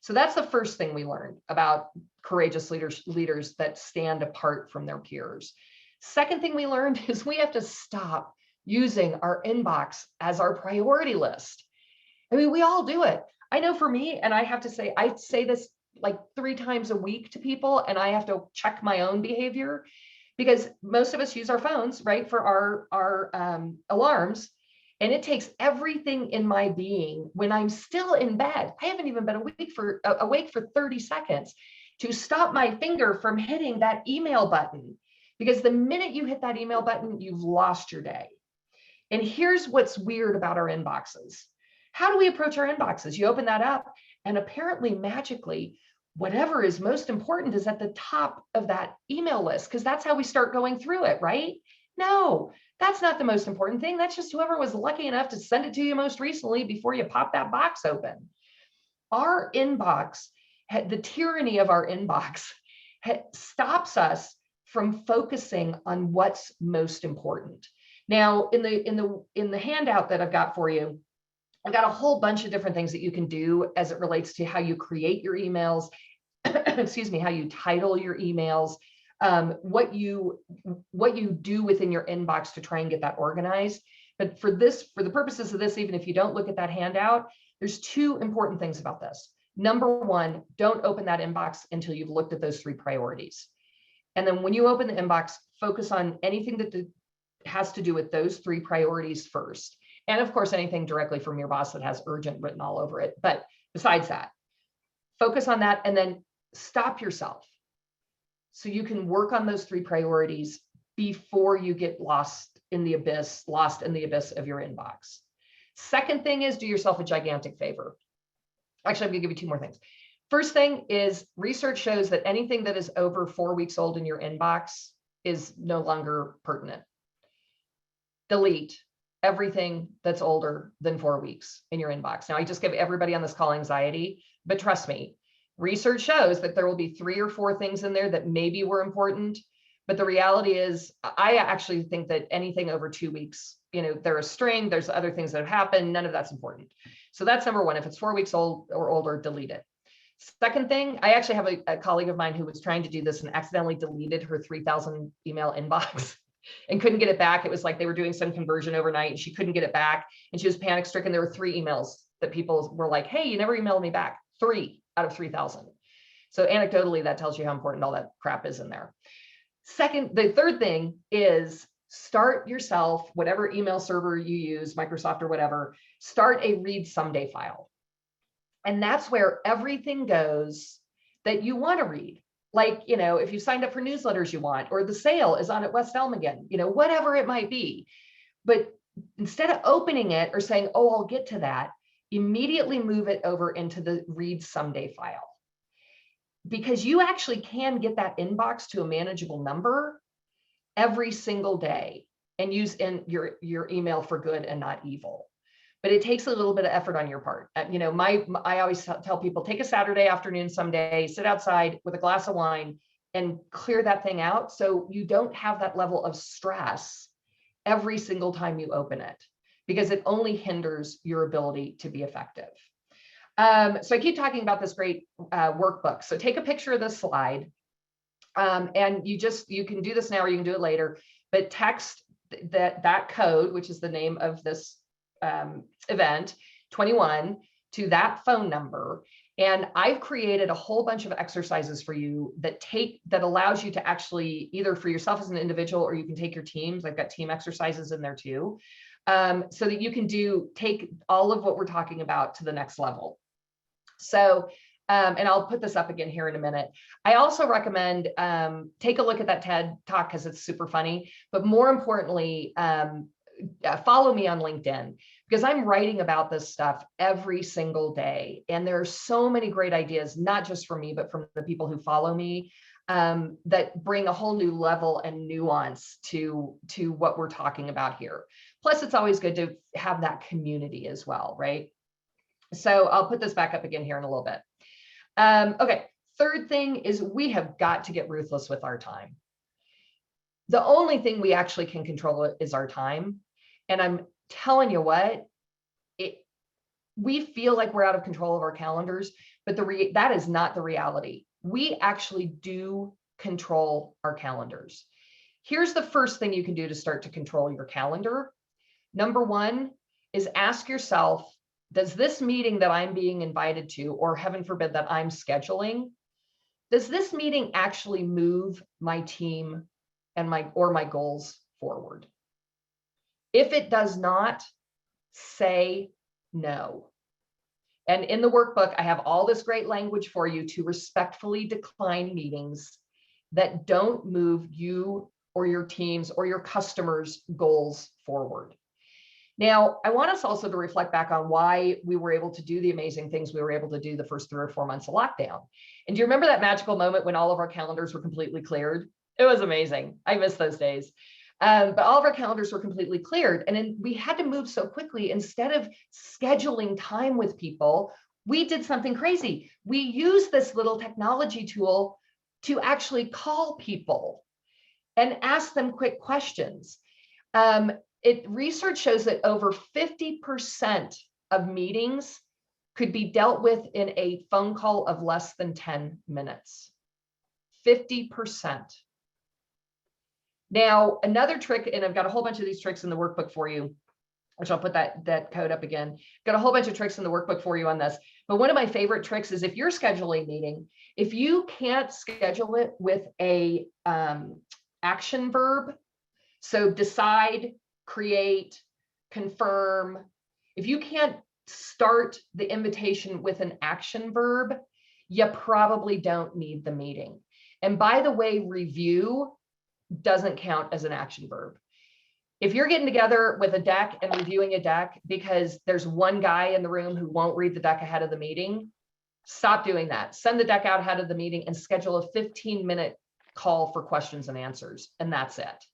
So that's the first thing we learned about courageous leaders that stand apart from their peers. Second thing we learned is we have to stop using our inbox as our priority list. I mean, we all do it. I know for me, and I have to say, I say this like 3 times a week to people, and I have to check my own behavior because most of us use our phones, right, for our alarms. And it takes everything in my being when I'm still in bed. I haven't even been awake for 30 seconds to stop my finger from hitting that email button. Because the minute you hit that email button, you've lost your day. And here's what's weird about our inboxes. How do we approach our inboxes? You open that up, and apparently magically, whatever is most important is at the top of that email list, because that's how we start going through it, right? No, that's not the most important thing. That's just whoever was lucky enough to send it to you most recently before you pop that box open. Our inbox, the tyranny of our inbox stops us from focusing on what's most important. Now, in the handout that I've got for you, I've got a whole bunch of different things that you can do as it relates to how you create your emails, excuse me, how you title your emails, what you do within your inbox to try and get that organized. But for the purposes of this, even if you don't look at that handout, there's 2 important things about this. Number 1, don't open that inbox until you've looked at those 3 priorities. And then when you open the inbox, focus on anything that has to do with those 3 priorities first. And of course, anything directly from your boss that has urgent written all over it. But besides that, focus on that and then stop yourself so you can work on those 3 priorities before you get lost in the abyss of your inbox. Second thing is do yourself a gigantic favor. Actually, I'm gonna give you 2 more things. First thing is research shows that anything that is over 4 weeks old in your inbox is no longer pertinent. Delete everything that's older than 4 weeks in your inbox. Now, I just give everybody on this call anxiety, but trust me, research shows that there will be 3 or 4 things in there that maybe were important. But the reality is, I actually think that anything over 2 weeks, they're a string, there's other things that have happened, none of that's important. So that's number 1. If it's 4 weeks old or older, delete it. Second thing, I actually have a colleague of mine who was trying to do this and accidentally deleted her 3,000 email inbox and couldn't get it back. It was like they were doing some conversion overnight and she couldn't get it back. And she was panic stricken. There were 3 emails that people were like, hey, you never emailed me back. 3 out of 3,000. So anecdotally, that tells you how important all that crap is in there. The third thing is start yourself, whatever email server you use, Microsoft or whatever, start a read someday file. And that's where everything goes that you want to read. Like, if you signed up for newsletters you want, or the sale is on at West Elm again, whatever it might be. But instead of opening it or saying, oh, I'll get to that, immediately move it over into the read someday file. Because you actually can get that inbox to a manageable number every single day and use your email for good and not evil. But it takes a little bit of effort on your part. I always tell people, take a Saturday afternoon someday, sit outside with a glass of wine and clear that thing out so you don't have that level of stress every single time you open it, because it only hinders your ability to be effective. So I keep talking about this great workbook. So take a picture of this slide and you can do this now or you can do it later, but text that code, which is the name of this event 21 to that phone number. And I've created a whole bunch of exercises for you that allows you to actually either for yourself as an individual, or you can take your teams. I've got team exercises in there too. So that you can take all of what we're talking about to the next level. So, and I'll put this up again here in a minute. I also recommend take a look at that TED Talk because it's super funny, but more importantly, follow me on LinkedIn because I'm writing about this stuff every single day. And there are so many great ideas, not just from me, but from the people who follow me that bring a whole new level and nuance to what we're talking about here. Plus, it's always good to have that community as well, right? So I'll put this back up again here in a little bit. Okay, third thing is we have got to get ruthless with our time. The only thing we actually can control is our time. And I'm telling you what, we feel like we're out of control of our calendars, but that is not the reality. We actually do control our calendars. Here's the first thing you can do to start to control your calendar. Number one is ask yourself, does this meeting that I'm being invited to, or heaven forbid that I'm scheduling, does this meeting actually move my team and my goals forward? If it does not, say no. And in the workbook, I have all this great language for you to respectfully decline meetings that don't move you or your teams or your customers' goals forward. Now, I want us also to reflect back on why we were able to do the amazing things we were able to do the first 3 or 4 months of lockdown. And do you remember that magical moment when all of our calendars were completely cleared? It was amazing. I miss those days. But all of our calendars were completely cleared. And then we had to move so quickly. Instead of scheduling time with people, we did something crazy. We used this little technology tool to actually call people and ask them quick questions. Research shows that over 50% of meetings could be dealt with in a phone call of less than 10 minutes. 50%. Now, another trick, and I've got a whole bunch of these tricks in the workbook for you, which I'll put that code up again. Got a whole bunch of tricks in the workbook for you on this. But one of my favorite tricks is if you're scheduling a meeting, if you can't schedule it with a action verb, so decide, create, confirm, if you can't start the invitation with an action verb, you probably don't need the meeting. And by the way, review doesn't count as an action verb. If you're getting together with a deck and reviewing a deck because there's one guy in the room who won't read the deck ahead of the meeting, stop doing that. Send the deck out ahead of the meeting and schedule a 15-minute call for questions and answers, and that's it.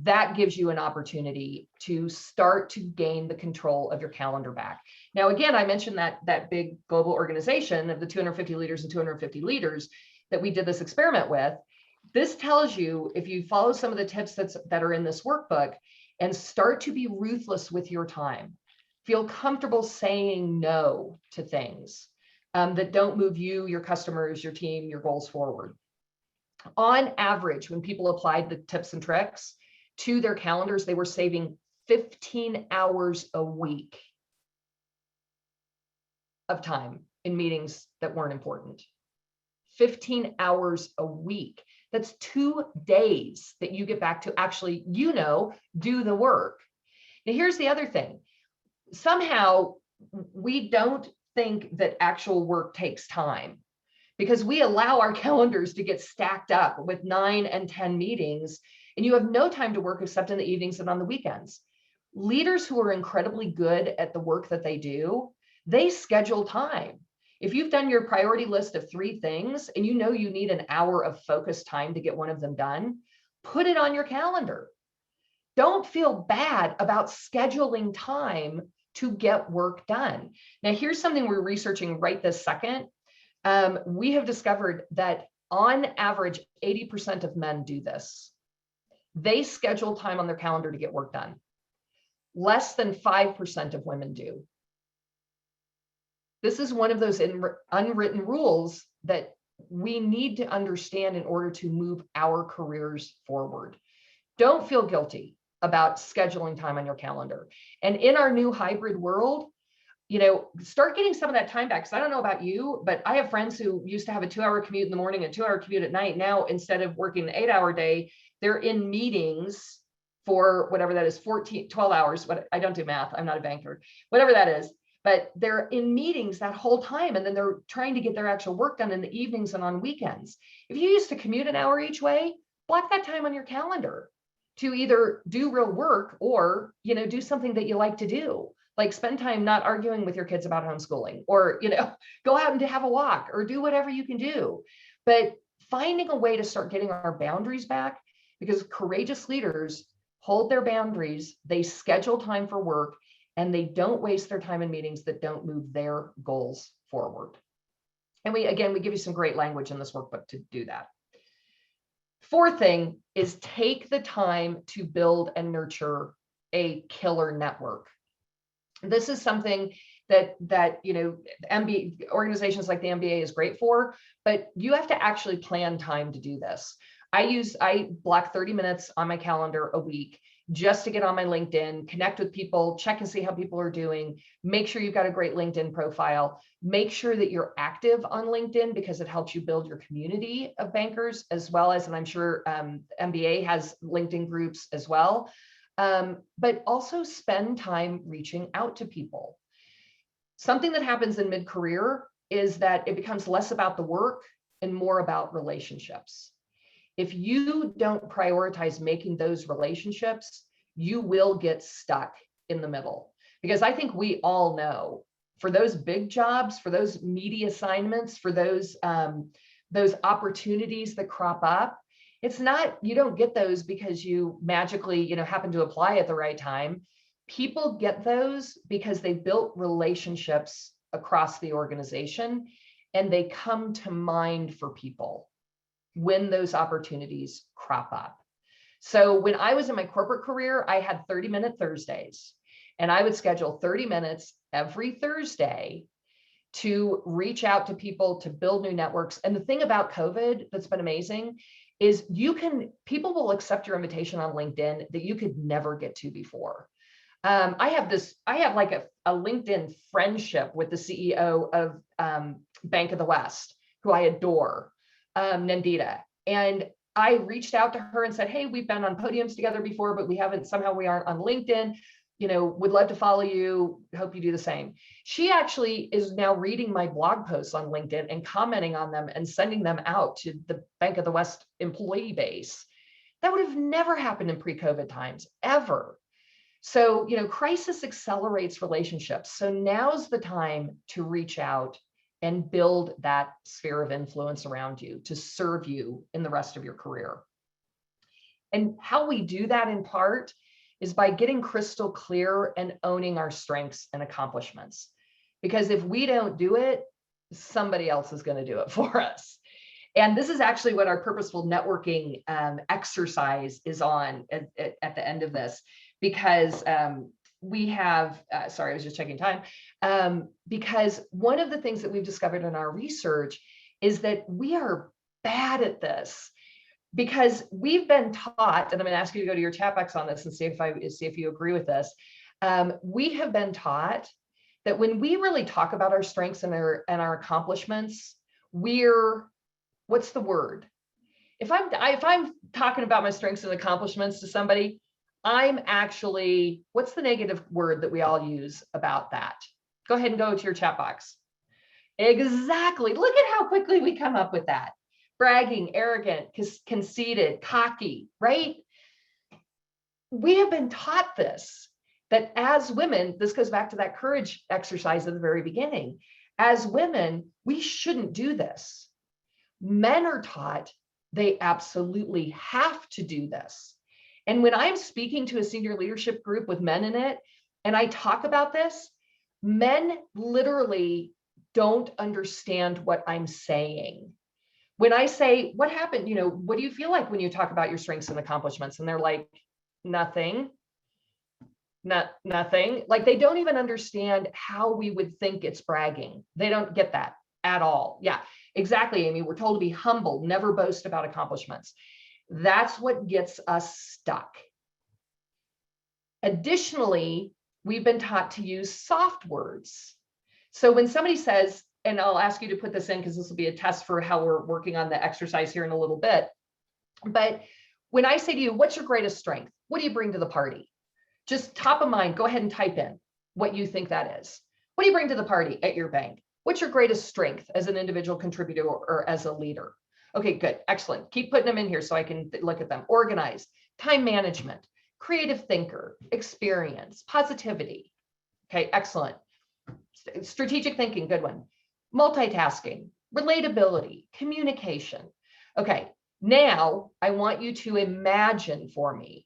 That gives you an opportunity to start to gain the control of your calendar back. Now, again, I mentioned that big global organization of the 250 leaders and 250 leaders that we did this experiment with. This tells you, if you follow some of the tips that are in this workbook and start to be ruthless with your time, feel comfortable saying no to things that don't move you, your customers, your team, your goals forward. On average, when people applied the tips and tricks to their calendars, they were saving 15 hours a week of time in meetings that weren't important. 15 hours a week. That's 2 days that you get back to actually, do the work. Now, here's the other thing. Somehow we don't think that actual work takes time because we allow our calendars to get stacked up with 9 and 10 meetings, and you have no time to work except in the evenings and on the weekends. Leaders who are incredibly good at the work that they do, they schedule time. If you've done your priority list of 3 things and you know you need an hour of focused time to get one of them done, put it on your calendar. Don't feel bad about scheduling time to get work done. Now, here's something we're researching right this second. We have discovered that on average, 80% of men do this. They schedule time on their calendar to get work done. Less than 5% of women do. This is one of those unwritten rules that we need to understand in order to move our careers forward. Don't feel guilty about scheduling time on your calendar. And in our new hybrid world, start getting some of that time back. Because I don't know about you, but I have friends who used to have a 2-hour commute in the morning, a 2-hour commute at night. Now, instead of working an 8-hour day, they're in meetings for whatever that is, 12 hours. I don't do math. I'm not a banker, whatever that is. But they're in meetings that whole time, and then they're trying to get their actual work done in the evenings and on weekends. If you used to commute an hour each way, block that time on your calendar to either do real work or, do something that you like to do, like spend time not arguing with your kids about homeschooling, or, go out and have a walk or do whatever you can do. But finding a way to start getting our boundaries back, because courageous leaders hold their boundaries, they schedule time for work, and they don't waste their time in meetings that don't move their goals forward. And we give you some great language in this workbook to do that. Fourth thing is take the time to build and nurture a killer network. This is something that MBA organizations like the MBA is great for, but you have to actually plan time to do this. I block 30 minutes on my calendar a week just to get on my LinkedIn, connect with people, check and see how people are doing, make sure you've got a great LinkedIn profile, make sure that you're active on LinkedIn because it helps you build your community of bankers, as well as, and I'm sure MBA has LinkedIn groups as well, but also spend time reaching out to people. Something that happens in mid-career is that it becomes less about the work and more about relationships. If you don't prioritize making those relationships, you will get stuck in the middle. Because I think we all know, for those big jobs, for those meaty assignments, for those opportunities that crop up, it's not, you don't get those because you magically, happen to apply at the right time. People get those because they built relationships across the organization, and they come to mind for people when those opportunities crop up. So when I was in my corporate career, I had 30-minute Thursdays, and I would schedule 30 minutes every Thursday to reach out to people, to build new networks. And the thing about COVID that's been amazing is people will accept your invitation on LinkedIn that you could never get to before. I have like a LinkedIn friendship with the CEO of Bank of the West, who I adore, Nandita. And I reached out to her and said, hey, we've been on podiums together before, but we aren't on LinkedIn. Would love to follow you. Hope you do the same. She actually is now reading my blog posts on LinkedIn and commenting on them and sending them out to the Bank of the West employee base. That would have never happened in pre-COVID times, ever. So, crisis accelerates relationships. So now's the time to reach out and build that sphere of influence around you to serve you in the rest of your career. And how we do that in part is by getting crystal clear and owning our strengths and accomplishments. Because if we don't do it, somebody else is going to do it for us. And this is actually what our purposeful networking exercise is on at the end of this, because we have, sorry, I was just checking time, because one of the things that we've discovered in our research is that we are bad at this, because we've been taught, and I'm going to ask you to go to your chat box on this and see if you agree with this. We have been taught that when we really talk about our strengths and our accomplishments, what's the word? If I'm talking about my strengths and accomplishments to somebody, I'm actually, what's the negative word that we all use about that? Go ahead and go to your chat box. Exactly. Look at how quickly we come up with that. Bragging, arrogant, conceited, cocky, right? We have been taught this, that as women, this goes back to that courage exercise at the very beginning. As women, we shouldn't do this. Men are taught they absolutely have to do this. And when I'm speaking to a senior leadership group with men in it, and I talk about this, men literally don't understand what I'm saying. When I say, what happened? What do you feel like when you talk about your strengths and accomplishments? And they're like, nothing, nothing. Like, they don't even understand how we would think it's bragging. They don't get that at all. Yeah, exactly, Amy. We're told to be humble, never boast about accomplishments. That's what gets us stuck. Additionally, we've been taught to use soft words. So when somebody says, and I'll ask you to put this in because this will be a test for how we're working on the exercise here in a little bit. But when I say to you, what's your greatest strength? What do you bring to the party? Just top of mind, go ahead and type in what you think that is. What do you bring to the party at your bank? What's your greatest strength as an individual contributor or as a leader? Okay, good, excellent. Keep putting them in here so I can look at them. Organized, time management, creative thinker, experience, positivity. Okay, excellent. Strategic thinking, good one. Multitasking, relatability, communication. Okay, now I want you to imagine for me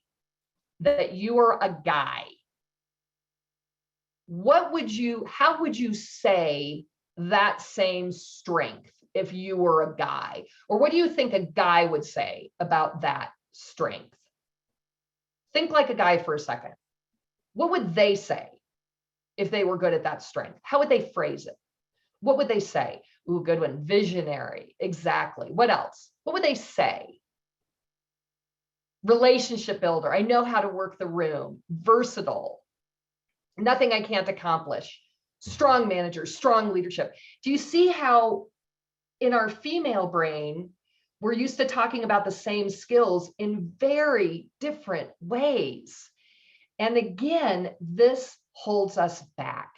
that you are a guy. how would you say that same strength if you were a guy? Or what do you think a guy would say about that strength? Think like a guy for a second. What would they say if they were good at that strength? How would they phrase it? What would they say? Ooh, good one. Visionary. Exactly. What else? What would they say? Relationship builder. I know how to work the room. Versatile. Nothing I can't accomplish. Strong manager, strong leadership. Do you see how in our female brain, we're used to talking about the same skills in very different ways? And again, this holds us back.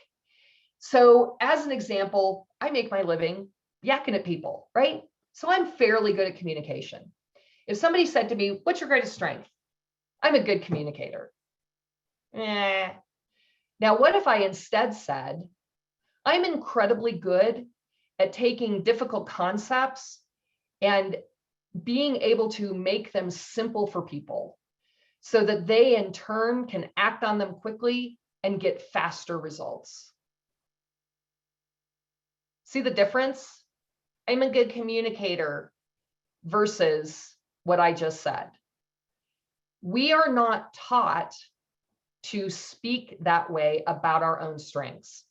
So as an example, I make my living yakking at people, right? So I'm fairly good at communication. If somebody said to me, what's your greatest strength? I'm a good communicator. Now, what if I instead said, I'm incredibly good at taking difficult concepts and being able to make them simple for people so that they in turn can act on them quickly and get faster results. See the difference? I'm a good communicator versus what I just said. We are not taught to speak that way about our own strengths.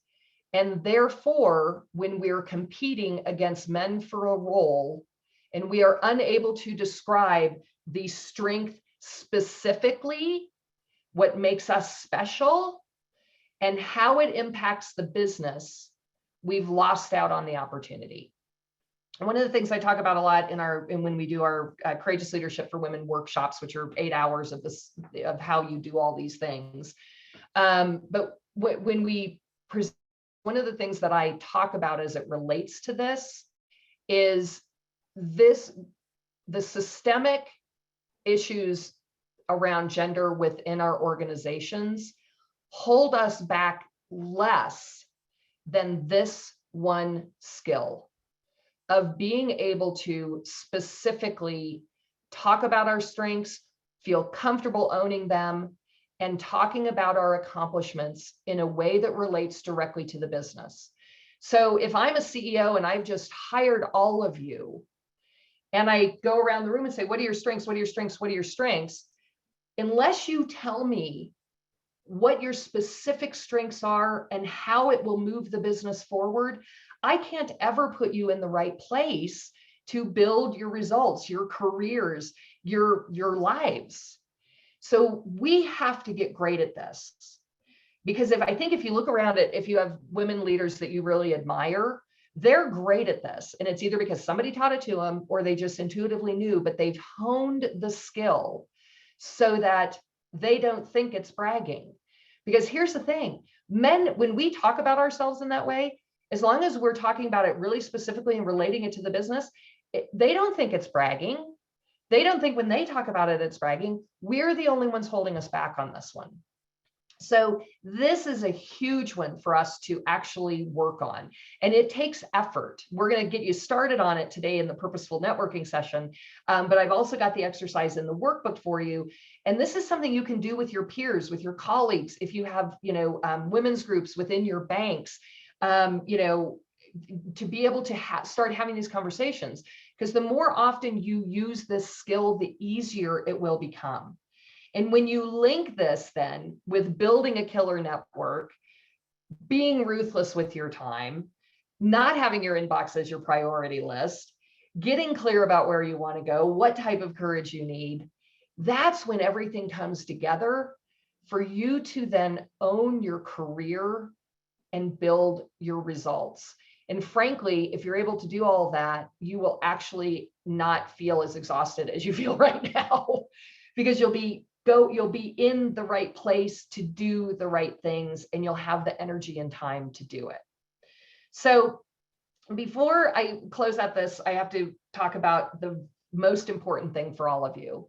And therefore, when we're competing against men for a role and we are unable to describe the strength specifically, what makes us special, and how it impacts the business, we've lost out on the opportunity. And one of the things I talk about a lot when we do our Courageous Leadership for Women workshops, which are 8 hours of how you do all these things. But when we present, one of the things that I talk about as it relates to this is the systemic issues around gender within our organizations hold us back less than this one skill of being able to specifically talk about our strengths, feel comfortable owning them, and talking about our accomplishments in a way that relates directly to the business. So if I'm a CEO and I've just hired all of you, and I go around the room and say, what are your strengths? What are your strengths? What are your strengths? Unless you tell me what your specific strengths are and how it will move the business forward, I can't ever put you in the right place to build your results, your careers, your lives. So we have to get great at this. Because I think if you look around it, if you have women leaders that you really admire, they're great at this. And it's either because somebody taught it to them or they just intuitively knew, but they've honed the skill so that they don't think it's bragging. Because here's the thing, men, when we talk about ourselves in that way, as long as we're talking about it really specifically and relating it to the business, they don't think it's bragging. They don't think when they talk about it, it's bragging. We're the only ones holding us back on this one. So this is a huge one for us to actually work on, and it takes effort. We're going to get you started on it today in the purposeful networking session, but I've also got the exercise in the workbook for you. And this is something you can do with your peers, with your colleagues. If you have, women's groups within your banks, to be able to start having these conversations, because the more often you use this skill, the easier it will become. And when you link this then with building a killer network, being ruthless with your time, not having your inbox as your priority list, getting clear about where you want to go, what type of courage you need, that's when everything comes together for you to then own your career and build your results. And frankly, if you're able to do all of that, you will actually not feel as exhausted as you feel right now, because you'll be in the right place to do the right things, and you'll have the energy and time to do it. So before I close out this, I have to talk about the most important thing for all of you.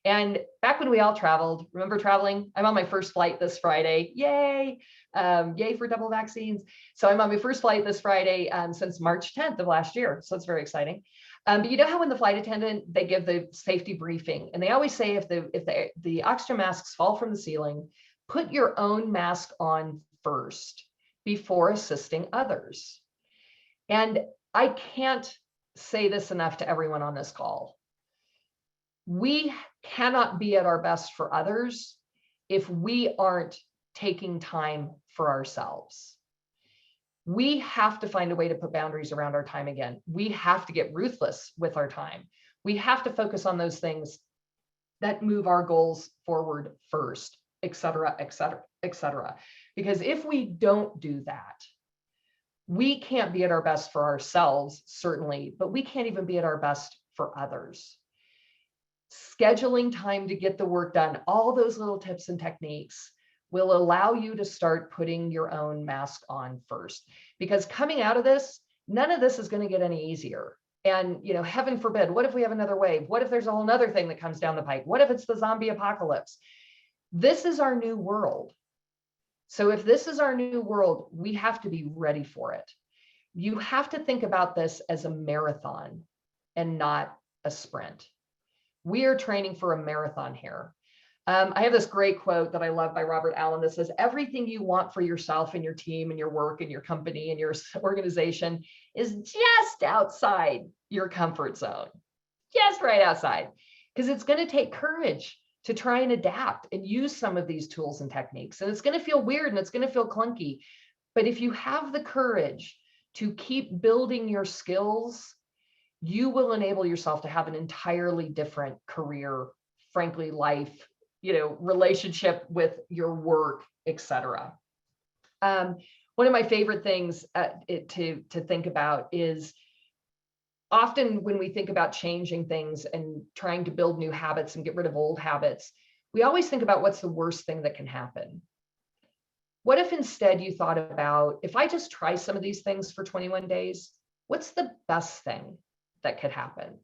And back when we all traveled, remember traveling? I'm on my first flight this Friday. Yay. Yay for double vaccines. So I'm on my first flight this Friday since March 10th of last year. So it's very exciting. But you know how when the flight attendant, they give the safety briefing, and they always say if the oxygen masks fall from the ceiling, put your own mask on first before assisting others. And I can't say this enough to everyone on this call. We cannot be at our best for others if we aren't taking time for ourselves. We have to find a way to put boundaries around our time again. We have to get ruthless with our time. We have to focus on those things that move our goals forward first, et cetera, et cetera, et cetera. Because if we don't do that, we can't be at our best for ourselves, certainly, but we can't even be at our best for others. Scheduling time to get the work done, all those little tips and techniques will allow you to start putting your own mask on first. Because coming out of this, none of this is going to get any easier. And, you know, heaven forbid, what if we have another wave? What if there's a whole other thing that comes down the pike? What if it's the zombie apocalypse? This is our new world. So if this is our new world, we have to be ready for it. You have to think about this as a marathon and not a sprint. We are training for a marathon here. I have this great quote that I love by Robert Allen that says, everything you want for yourself and your team and your work and your company and your organization is just outside your comfort zone, just right outside, because it's going to take courage to try and adapt and use some of these tools and techniques. And it's going to feel weird and it's going to feel clunky. But if you have the courage to keep building your skills, you will enable yourself to have an entirely different career, frankly, life, you know, relationship with your work, etc. One of my favorite things to think about is often when we think about changing things and trying to build new habits and get rid of old habits, we always think about what's the worst thing that can happen. What if instead you thought about, if I just try some of these things for 21 days, what's the best thing that could happen?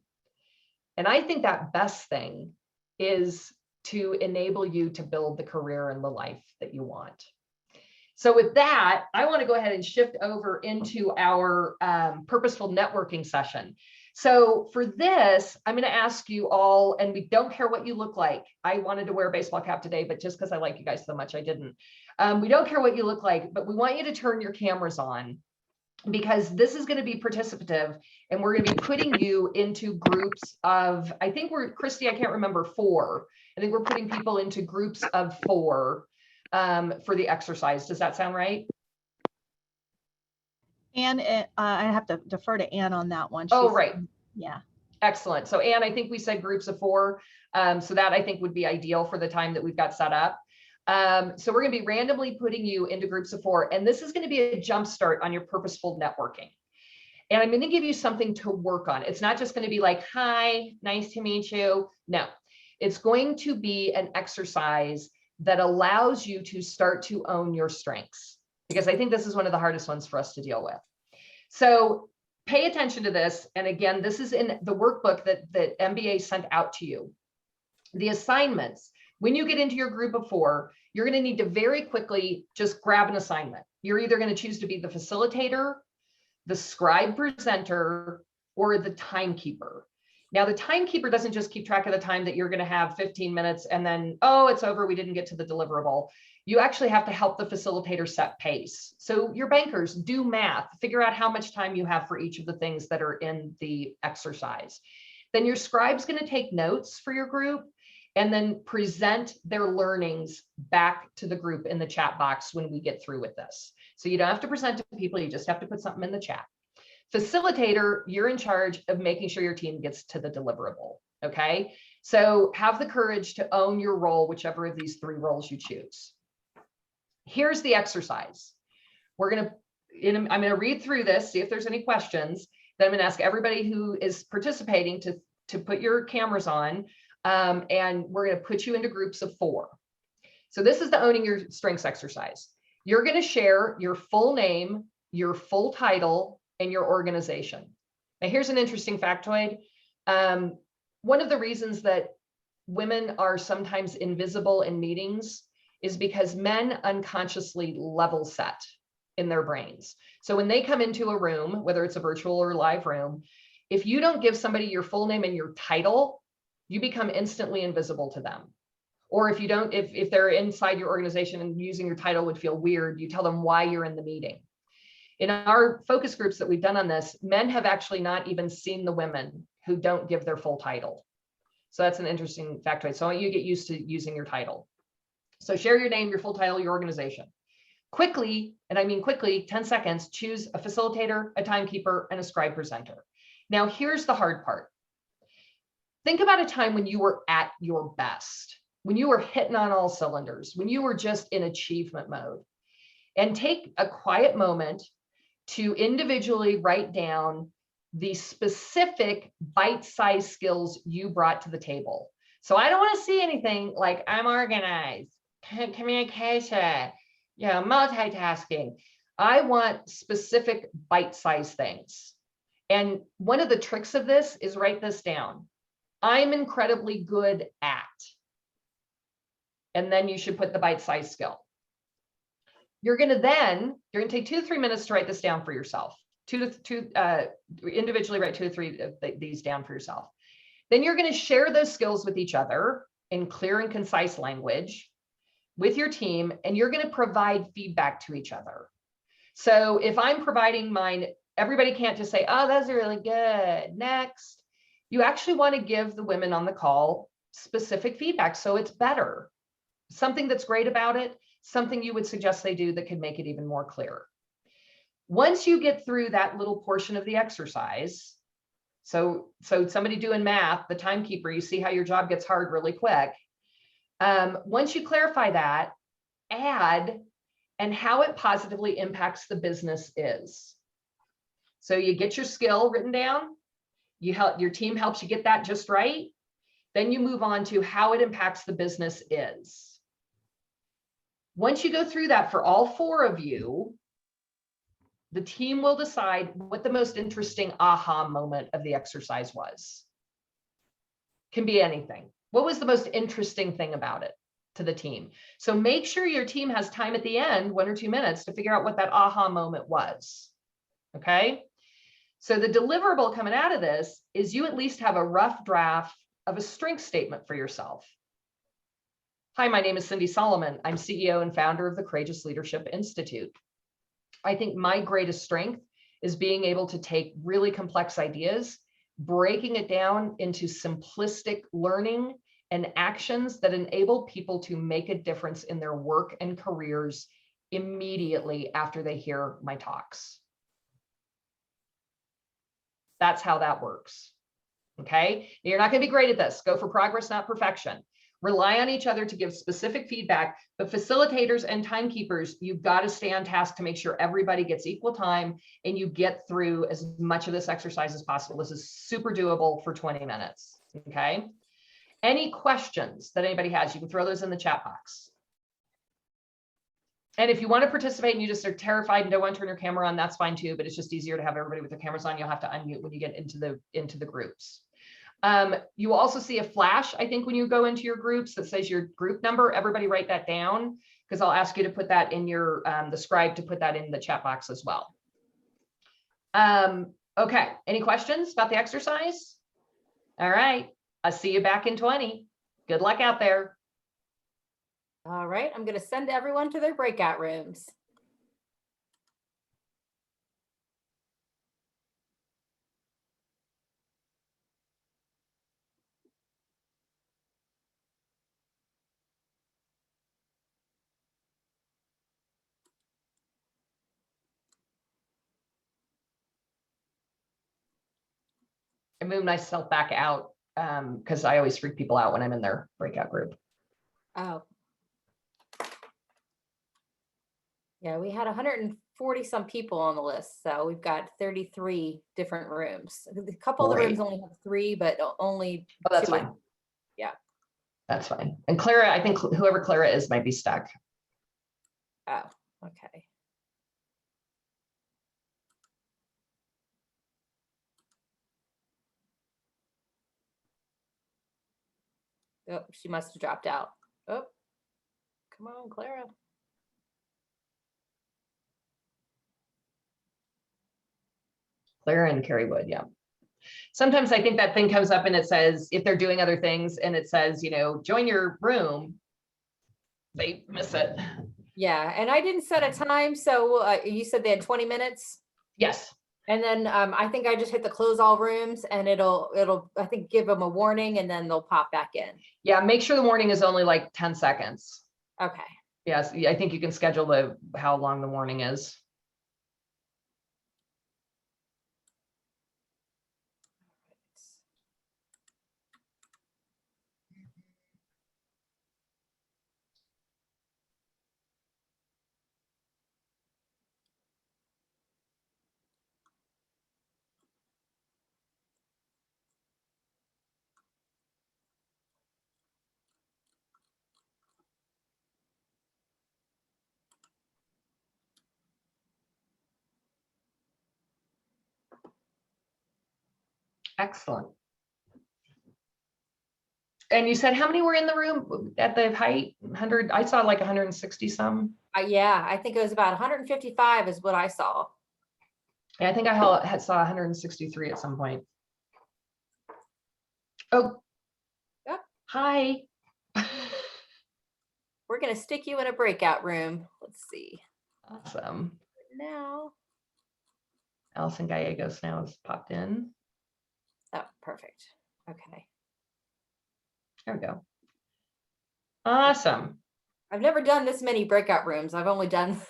And I think that best thing is to enable you to build the career and the life that you want. So with that, I want to go ahead and shift over into our purposeful networking session. So for this, I'm going to ask you all, and we don't care what you look like. I wanted to wear a baseball cap today, but just because I like you guys so much, I didn't. We don't care what you look like, but we want you to turn your cameras on, because this is going to be participative, and we're going to be putting you into groups of, I think we're, Christy, I can't remember, 4. I think we're putting people into groups of 4 for the exercise. Does that sound right? And I have to defer to Anne on that one. Oh, right. Yeah. Excellent. So Anne, I think we said groups of 4. So that I think would be ideal for the time that we've got set up. So we're going to be randomly putting you into groups of 4, and this is going to be a jump start on your purposeful networking. And I'm going to give you something to work on. It's not just going to be like, hi, nice to meet you. No, it's going to be an exercise that allows you to start to own your strengths, because I think this is one of the hardest ones for us to deal with. So pay attention to this. And again, this is in the workbook that MBA sent out to you. The assignments, when you get into your group of 4, you're going to need to very quickly just grab an assignment. You're either going to choose to be the facilitator, the scribe presenter, or the timekeeper. Now, the timekeeper doesn't just keep track of the time that you're going to have 15 minutes and then, oh, it's over, we didn't get to the deliverable. You actually have to help the facilitator set pace. So your bankers do math, figure out how much time you have for each of the things that are in the exercise. Then your scribe's going to take notes for your group and then present their learnings back to the group in the chat box when we get through with this. So you don't have to present to people, you just have to put something in the chat. Facilitator, you're in charge of making sure your team gets to the deliverable, okay? So have the courage to own your role, whichever of these 3 roles you choose. Here's the exercise. I'm gonna read through this, see if there's any questions. Then I'm gonna ask everybody who is participating to put your cameras on, and we're gonna put you into groups of 4. So this is the owning your strengths exercise. You're gonna share your full name, your full title, and your organization. Now, here's an interesting factoid. One of the reasons that women are sometimes invisible in meetings is because men unconsciously level set in their brains. So when they come into a room, whether it's a virtual or live room, if you don't give somebody your full name and your title, you become instantly invisible to them. Or if you don't, if they're inside your organization and using your title would feel weird, you tell them why you're in the meeting. In our focus groups that we've done on this, men have actually not even seen the women who don't give their full title. So that's an interesting factoid. So I want you to get used to using your title. So share your name, your full title, your organization. Quickly, and I mean quickly, 10 seconds, choose a facilitator, a timekeeper, and a scribe presenter. Now, here's the hard part. Think about a time when you were at your best, when you were hitting on all cylinders, when you were just in achievement mode. And take a quiet moment to individually write down the specific bite-sized skills you brought to the table. So I don't want to see anything like I'm organized, communication, multitasking. I want specific bite-sized things. And one of the tricks of this is write this down. I'm incredibly good at. And then you should put the bite-sized skill. You're going to take 2 to 3 minutes to write this down for yourself. Individually write 2 to 3 of these down for yourself. Then you're going to share those skills with each other in clear and concise language with your team, and you're going to provide feedback to each other. So if I'm providing mine, everybody can't just say, oh, those are really good, next. You actually want to give the women on the call specific feedback so it's better. Something that's great about it, something you would suggest they do that could make it even more clear. Once you get through that little portion of the exercise, so somebody doing math, the timekeeper, you see how your job gets hard really quick. Once you clarify that, add and how it positively impacts the business is. So you get your skill written down, your team helps you get that just right. Then you move on to how it impacts the business is. Once you go through that for all 4 of you, the team will decide what the most interesting aha moment of the exercise was. Can be anything. What was the most interesting thing about it to the team? So make sure your team has time at the end, 1 or 2 minutes, to figure out what that aha moment was. Okay? So the deliverable coming out of this is you at least have a rough draft of a strength statement for yourself. Hi, my name is Cindy Solomon. I'm CEO and founder of the Courageous Leadership Institute. I think my greatest strength is being able to take really complex ideas, breaking it down into simplistic learning and actions that enable people to make a difference in their work and careers immediately after they hear my talks. That's how that works. Okay, you're not going to be great at this. Go for progress, not perfection. Rely on each other to give specific feedback, but facilitators and timekeepers, you've got to stay on task to make sure everybody gets equal time and you get through as much of this exercise as possible. This is super doable for 20 minutes. Okay. Any questions that anybody has, you can throw those in the chat box. And if you want to participate and you just are terrified and don't want to turn your camera on, that's fine too, but it's just easier to have everybody with their cameras on. You'll have to unmute when you get into the groups. You will also see a flash, I think, when you go into your groups that says your group number. Everybody write that down, because I'll ask you to put that in your, the scribe to put that in the chat box as well. Okay, any questions about the exercise? All right, I'll see you back in 20. Good luck out there. All right, I'm going to send everyone to their breakout rooms. I moved myself back out because I always freak people out when I'm in their breakout group. Oh. Yeah, we had 140 some people on the list, so we've got 33 different rooms. A couple of the rooms only have 3, but only. Oh, that's 2. fine. Yeah. That's fine. And Clara, I think whoever Clara is might be stuck. Oh, okay. Oh, she must have dropped out. Oh, come on, Clara. Clara and Carrie Wood, yeah. Sometimes I think that thing comes up and it says, if they're doing other things and it says, you know, join your room, they miss it. Yeah, and I didn't set a time, so you said they had 20 minutes? Yes. And then I think I just hit the close all rooms and it'll I think give them a warning and then they'll pop back in. Yeah, make sure the warning is only like 10 seconds. Okay. Yes, I think you can schedule how long the warning is. Excellent. And you said how many were in the room at the height? 100, I saw like 160 some. Yeah, I think it was about 155 is what I saw. Yeah, I think I saw 163 at some point. Oh, Yep. Hi. We're gonna stick you in a breakout room. Let's see. Awesome. Now. Allison Gallegos now has popped in. Oh, perfect. Okay. There we go. Awesome. I've never done this many breakout rooms. I've only done,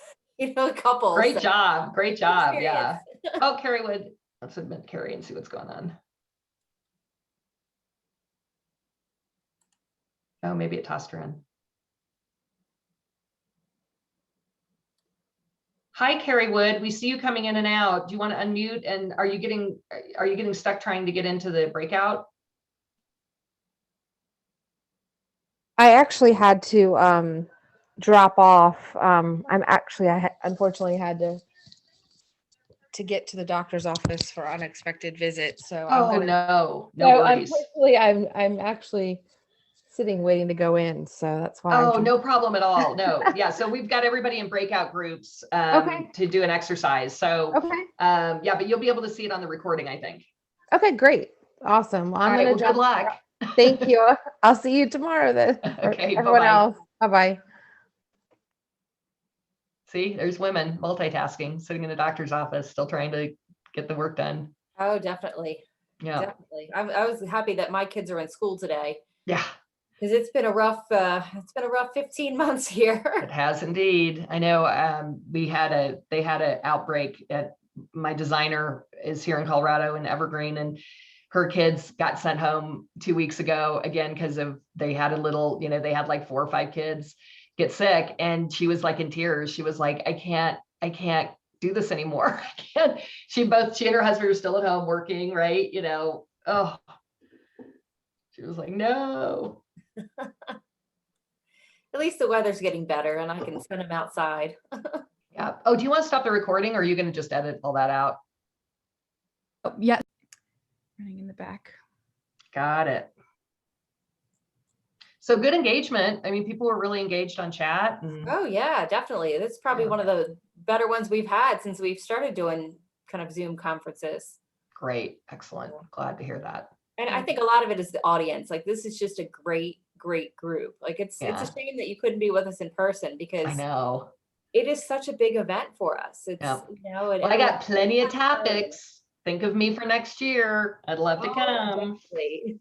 a couple. Great so- job. Great job. Yeah. Experience. Oh, Carrie Wood. Let's admit Carrie and see what's going on. Oh, maybe it tossed her in. Hi, Carrie Wood. We see you coming in and out. Do you want to unmute? And are you getting stuck trying to get into the breakout? I actually had to drop off. Unfortunately had to get to the doctor's office for unexpected visit. So Oh, no worries. unfortunately I'm actually sitting waiting to go in. So that's why. Oh, no problem at all. No. Yeah. So we've got everybody in breakout groups Okay. to do an exercise. So Okay. yeah, but you'll be able to see it on the recording, I think. Okay, great. Awesome. Well, All I'm right. gonna Well, jump. good luck. Thank you. I'll see you tomorrow then. for Okay, everyone bye-bye. else. Bye-bye. See, there's women multitasking, sitting in the doctor's office, still trying to get the work done. Oh, definitely. Yeah. Definitely. I was happy that my kids are in school today Yeah, because it's been a rough 15 months here. it has indeed. I know they had an outbreak at my designer is here in Colorado in Evergreen, and her kids got sent home 2 weeks ago again because they had they had like 4 or 5 kids get sick, and she was like in tears. She was like, I can't do this anymore. I can't. She and her husband are still at home working, right? Oh, she was like, no. At least the weather's getting better and I can spend them outside. Yeah. Oh, do you want to stop the recording or are you going to just edit all that out? Oh, yeah. Running in the back. Got it. So good engagement. I mean, people were really engaged on chat. And Oh yeah, definitely. That's probably Yeah. one of the better ones we've had since we've started doing kind of Zoom conferences. great. Excellent. Glad to hear that. And I think a lot of it is the audience. Like this is just a great group. Like it's Yeah. a shame that you couldn't be with us in person I because know. it is such a big event for us. It's Yeah. and Well, I got everyone- plenty of topics. Think of me for next year. I'd love to Oh, come. definitely.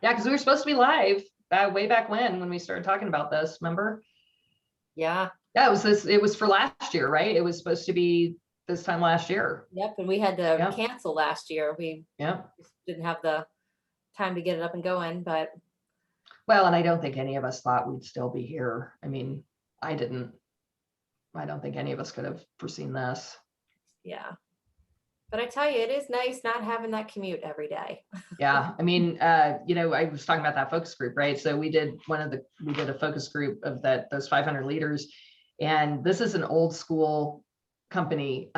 Yeah, because we were supposed to be live way back when we started talking about this, remember? Yeah. Yeah, it was for last year, right? It was supposed to be this time last year. Yep. And we had to Yeah. cancel last year. We Yeah. just didn't have the time to get it up and going, but Well, and I don't think any of us thought we'd still be here. I mean, I didn't. I don't think any of us could have foreseen this. yeah. But I tell you, it is nice not having that commute every day. Yeah, I mean, I was talking about that focus group, right? So we did a focus group of those 500 leaders, and this is an old school company.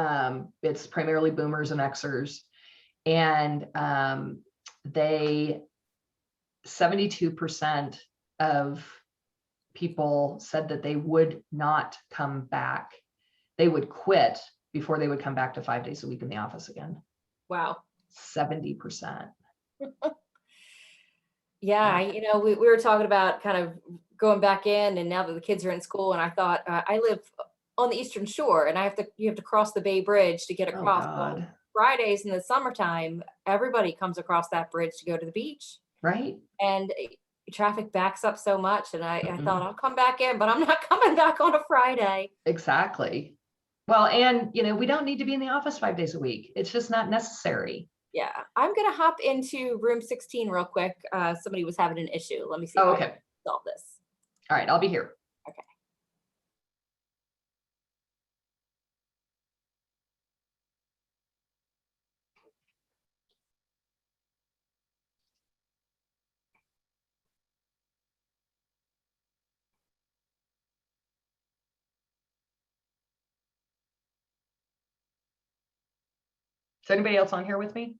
It's primarily boomers and Xers, and 72% of people said that they would not come back. They would quit before they would come back to 5 days a week in the office again. Wow. 70%. Yeah, we were talking about kind of going back in, and now that the kids are in school, and I thought I live on the Eastern Shore, and you have to cross the Bay Bridge to get Oh, across. Well, God. Fridays in the summertime, everybody comes across that bridge to go to the beach, Right? and traffic backs up so much. And I Mhm. thought I'll come back in, but I'm not coming back on a Friday. Exactly. Well, and we don't need to be in the office 5 days a week. It's just not necessary. Yeah, I'm gonna hop into room 16 real quick. Somebody was having an issue. Let me see Oh, if I okay. can solve this. All right, I'll be here. Okay. Is anybody else on here with me?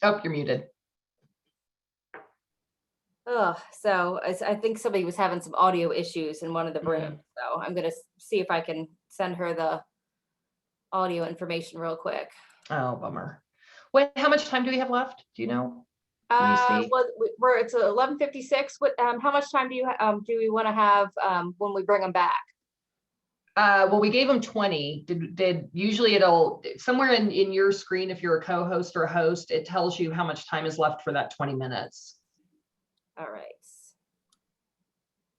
Oh, you're muted. So I think somebody was having some audio issues in one of the Mm. rooms. So I'm gonna see if I can send her the audio information real quick. Oh, bummer. Wait, how much time do we have left? Do you know? Can you see? Well, it's 11:56. What? How much time do we want to have when we bring them back? Well, we gave them 20. Did usually it'll somewhere in your screen, if you're a co-host or a host, it tells you how much time is left for that 20 minutes. All right.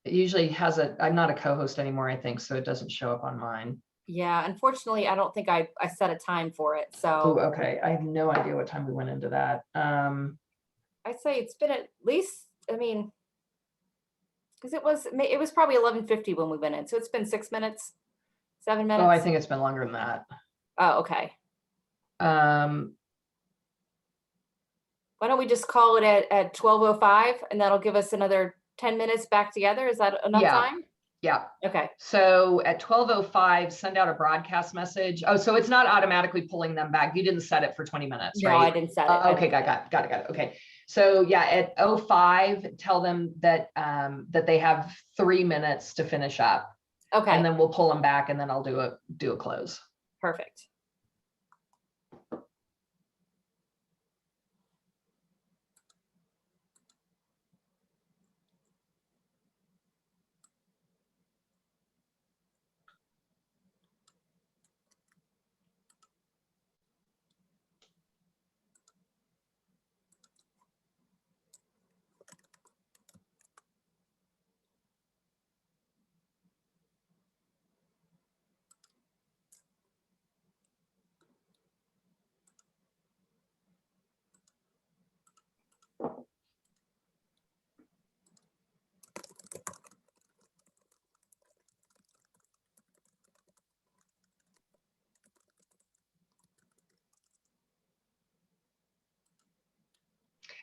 It usually has I'm not a co-host anymore, I think, so it doesn't show up on mine. Yeah, unfortunately, I don't think I set a time for it. Oh, So okay. I have no idea what time we went into that. I'd say it's been at least, I mean, because it was probably 11:50 when we went in. So it's been 6 minutes, 7 minutes. Oh, I think it's been longer than that. Oh, okay. Um, Why don't we just call it at 12:05, and that'll give us another 10 minutes back together? Is that enough Yeah. time? yeah. Okay. So at 12:05, send out a broadcast message. Oh, so it's not automatically pulling them back. You didn't set it for 20 minutes, No, right? I didn't set it. Okay, got it. Okay. So yeah, at 05, tell them that that they have 3 minutes to finish up. Okay. And then we'll pull them back, and then I'll do a close. Perfect.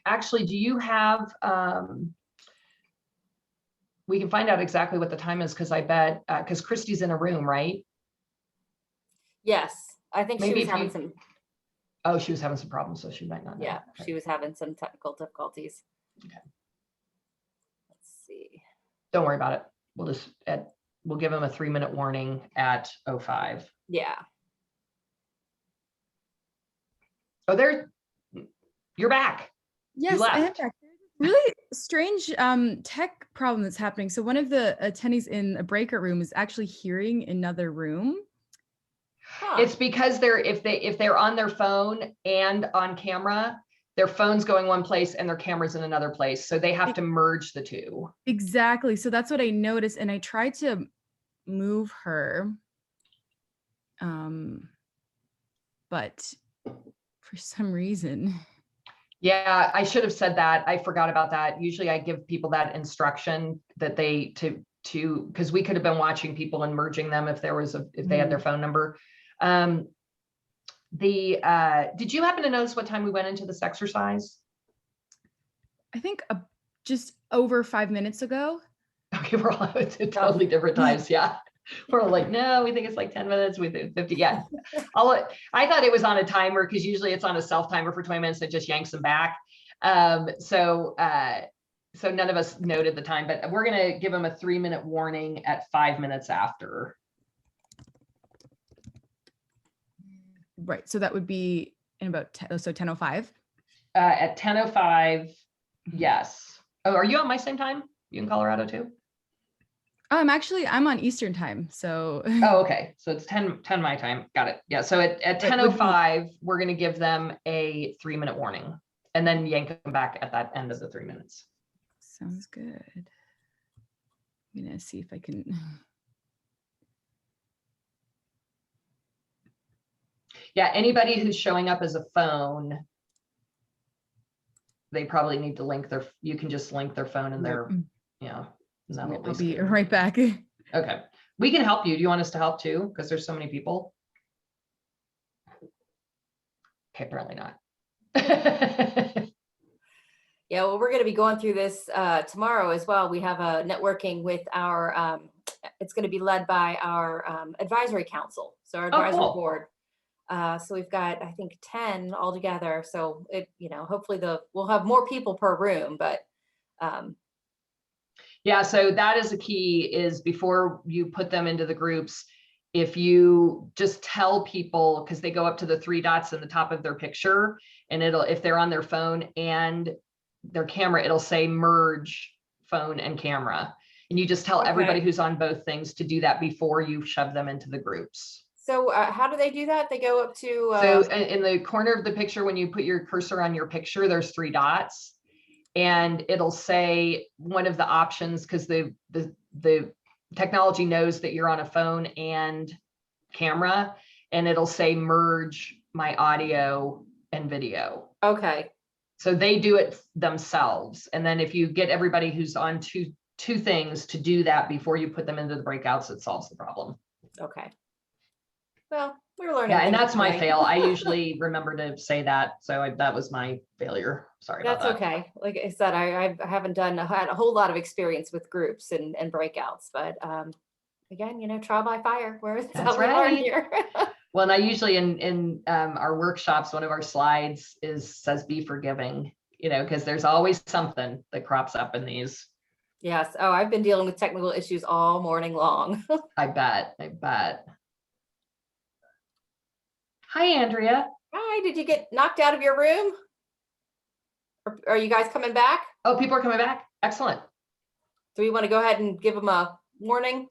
Actually, do you have, we can find out exactly what the time is, because I bet, because Christy's in a room, right? Yes, I think she Maybe was if having you- some. Oh, she was having some problems, so she might not know. Yeah, Okay. she was having some technical difficulties. Okay. Let's see. Don't worry about it. We'll give them a 3-minute warning at 05. Yeah. Oh, you're back. Yes, I am left. back. There's a really strange tech problem that's happening. So one of the attendees in a breakout room is actually hearing another room. Huh. It's because if they're on their phone and on camera, their phone's going one place and their camera's in another place. So they have to merge the two. Exactly. So that's what I noticed. And I tried to move her. But for some reason, Yeah, I should have said that. I forgot about that. Usually I give people that instruction that they because we could have been watching people and merging them if there was if they had their phone number. Did you happen to notice what time we went into this exercise? I think just over 5 minutes ago. Okay, we're all at totally different times. Yeah. We're like, no, we think it's like 10 minutes. We think 50. Yeah. I thought it was on a timer because usually it's on a self timer for 20 minutes. It just yanks them back. So none of us noted the time, but we're going to give them a 3-minute warning at 5 minutes after. Right. So that would be in about 10:05. At 10:05. Yes. Oh, are you on my same time? You in Colorado too? I'm on Eastern time. So. Oh, okay. So it's 10 my time. Got it. Yeah. So at 10:05, we're going to give them a 3-minute warning and then yank them back at that end of the 3 minutes. Sounds good. I'm going to see if I can. Yeah. Anybody who's showing up as a phone, they probably need to link you can just link their phone and their, yeah. I'll be right back. Okay. We can help you. Do you want us to help too? Because there's so many people. Okay, apparently not. Yeah, well, we're going to be going through this tomorrow as well. We have a networking with our, it's going to be led by our advisory council. So our advisory board. So we've got, I think, 10 altogether. So hopefully we'll have more people per room, but yeah, so that is a key is before you put them into the groups, if you just tell people, because they go up to the 3 dots in the top of their picture, and if they're on their phone and their camera, it'll say merge phone and camera. And you just tell everybody who's on both things to do that before you shove them into the groups. So how do they do that? They go up to... So in the corner of the picture, when you put your cursor on your picture, there's 3 dots. And it'll say one of the options, because the technology knows that you're on a phone and camera, and it'll say merge my audio and video. Okay. So they do it themselves. And then if you get everybody who's on two things to do that before you put them into the breakouts, it solves the problem. Okay. Well, we're learning. Yeah, and that's my fail. I usually remember to say that. So that was my failure. Sorry about that. That's okay. Like I said, I haven't had a whole lot of experience with groups and breakouts, but again, trial by fire. That's right. Learn here. Well, and I usually in our workshops, one of our slides says be forgiving, because there's always something that crops up in these. Yes. Oh, I've been dealing with technical issues all morning long. I bet. Hi, Andrea. Hi, did you get knocked out of your room? Or are you guys coming back? Oh, people are coming back. Excellent. Do we want to go ahead and give them a warning?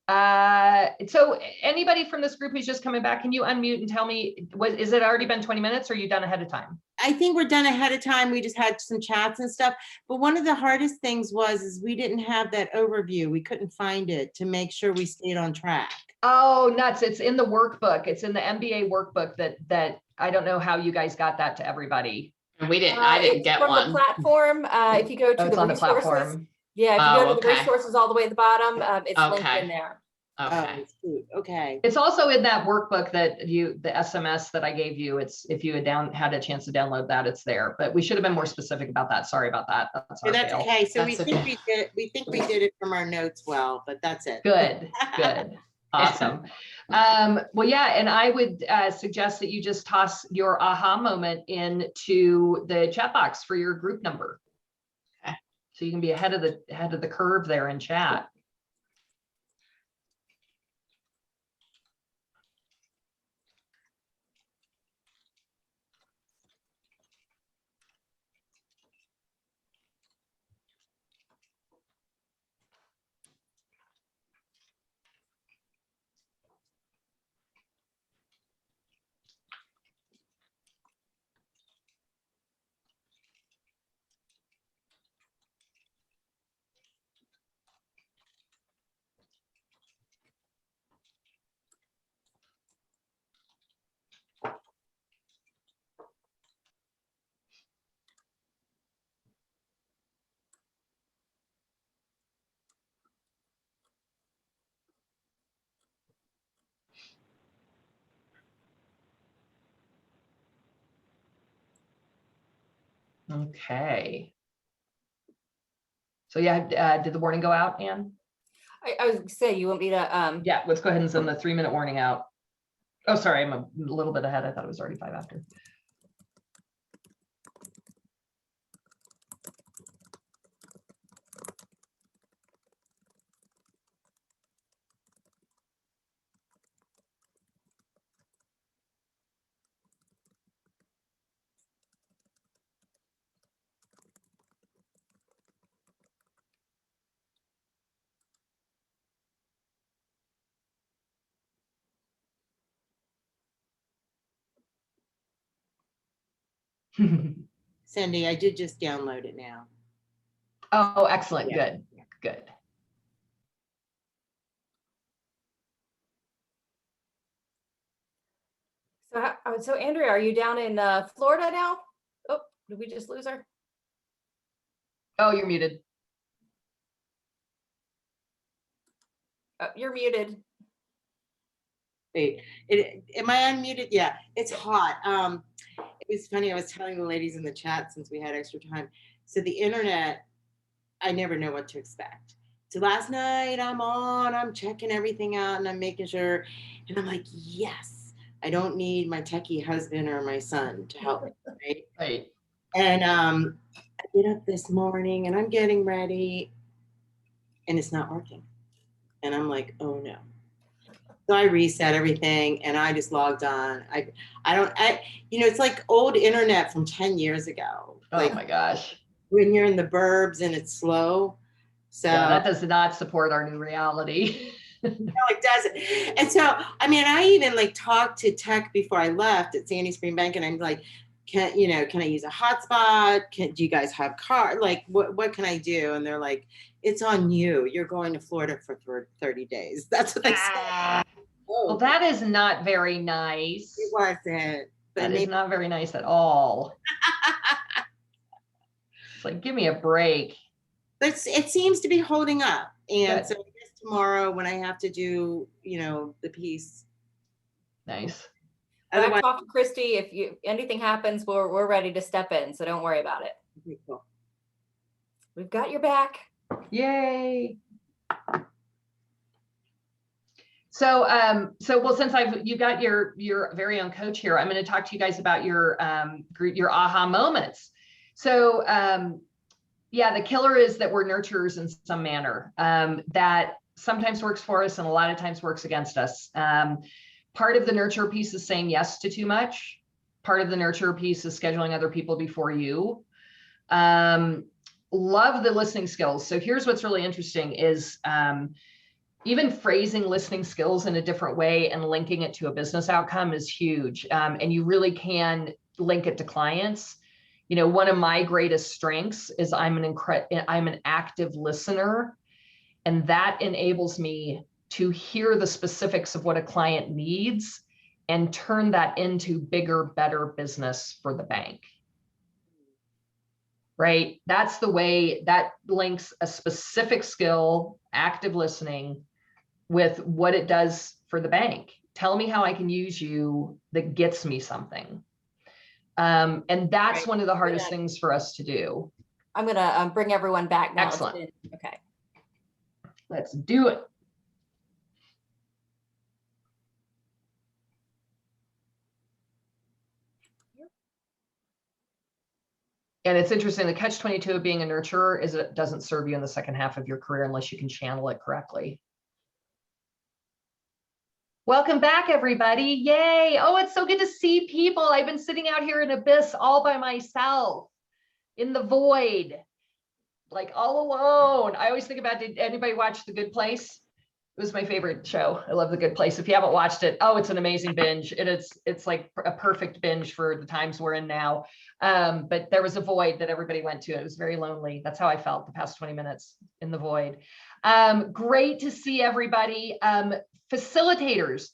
So anybody from this group who's just coming back, can you unmute and tell me, is it already been 20 minutes or are you done ahead of time? I think we're done ahead of time. We just had some chats and stuff. But one of the hardest things is we didn't have that overview. We couldn't find it to make sure we stayed on track. Oh, nuts. It's in the workbook. It's in the MBA workbook that I don't know how you guys got that to everybody. And I didn't get one. From the platform. If you go to the resources. Yeah, if you go to the resources all the way at the bottom, it's linked in there. Okay. Okay. It's also in that workbook that the SMS that I gave you. It's if you had a chance to download that, it's there. But we should have been more specific about that. Sorry about that. That's okay. So we think we did it from our notes well, but that's it. Good. Awesome. Well, yeah, and I would suggest that you just toss your aha moment into the chat box for your group number. Okay. So you can be ahead of the curve there in chat. Okay. So yeah, did the warning go out, Anne? I was gonna say, you want me to, Yeah, let's go ahead and send the 3-minute warning out. Oh, sorry, I'm a little bit ahead. I thought it was already 5 after. Cindy, I did just download it now. Oh, excellent. Yeah. Good. Good. so Andrea, are you down in Florida now? Oh, did we just lose her? Oh, you're muted. You're muted. Wait, am I unmuted? Yeah, it's hot. It was funny. I was telling the ladies in the chat, since we had extra time. So the internet, I never know what to expect. So last night I'm checking everything out and I'm making sure, and I'm like, yes, I don't need my techie husband or my son to help me, right? Right. And I get up this morning and I'm getting ready and it's not working. And I'm like, oh no. So I reset everything and I just logged on. It's like old internet from 10 years ago. Oh my gosh. When you're in the burbs and it's slow. So yeah, that does not support our new reality. no, it doesn't. And so, I mean, I even like talked to tech before I left at Sandy Spring Bank and I'm like, can I use a hotspot? Do you guys have like, what can I do? And they're like, it's on you. You're going to Florida for 30 days. That's what they said. Well, that is not very nice. It wasn't. That is not very nice at all. It's like, give me a break. But it seems to be holding up. And Good. so I guess tomorrow when I have to do, the piece. Nice. I talked to Christy. If anything happens, we're ready to step in. So don't worry about it. Okay, cool. We've got your back. Yay. So, well, since you got your very own coach here, I'm going to talk to you guys about your aha moments. So, yeah, the killer is that we're nurturers in some manner. That sometimes works for us and a lot of times works against us. Part of the nurture piece is saying yes to too much. Part of the nurture piece is scheduling other people before you. Love the listening skills. So here's what's really interesting is, even phrasing listening skills in a different way and linking it to a business outcome is huge. And you really can link it to clients. One of my greatest strengths is I'm an active listener, and that enables me to hear the specifics of what a client needs and turn that into bigger, better business for the bank. Right? That's the way that links a specific skill, active listening, with what it does for the bank. Tell me how I can use you that gets me something. And that's one of the hardest things for us to do. I'm going to bring everyone back now. Excellent. Okay. Let's do it. And it's interesting, the catch-22 of being a nurturer is it doesn't serve you in the second half of your career unless you can channel it correctly. Welcome back, everybody. Yay. Oh, it's so good to see people. I've been sitting out here in abyss all by myself in the void, like all alone. I always think about, did anybody watch The Good Place? It was my favorite show. I love The Good Place. If you haven't watched it, oh, it's an amazing binge. It's like a perfect binge for the times we're in now. But there was a void that everybody went to. It was very lonely. That's how I felt the past 20 minutes in the void. Great to see everybody. Facilitators,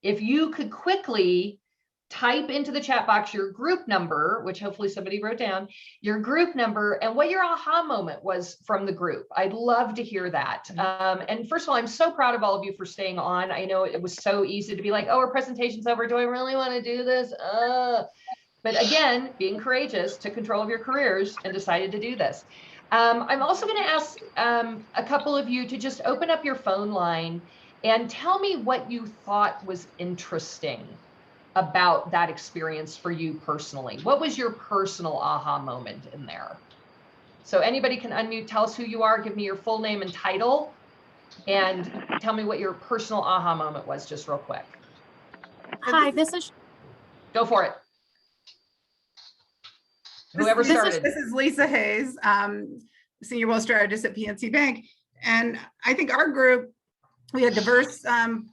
if you could quickly type into the chat box your group number, which hopefully somebody wrote down, your group number and what your aha moment was from the group. I'd love to hear that. And first of all, I'm so proud of all of you for staying on. I know it was so easy to be like, oh, our presentation's over. Do I really want to do this? But again, being courageous, took control of your careers and decided to do this. I'm also going to ask a couple of you to just open up your phone line and tell me what you thought was interesting about that experience for you personally. What was your personal aha moment in there? So anybody can unmute, tell us who you are, give me your full name and title, and tell me what your personal aha moment was, just real quick. Hi, this is Go for it. Whoever started. This is Lisa Hayes, senior wealth strategist at PNC Bank. And I think our group, we had diverse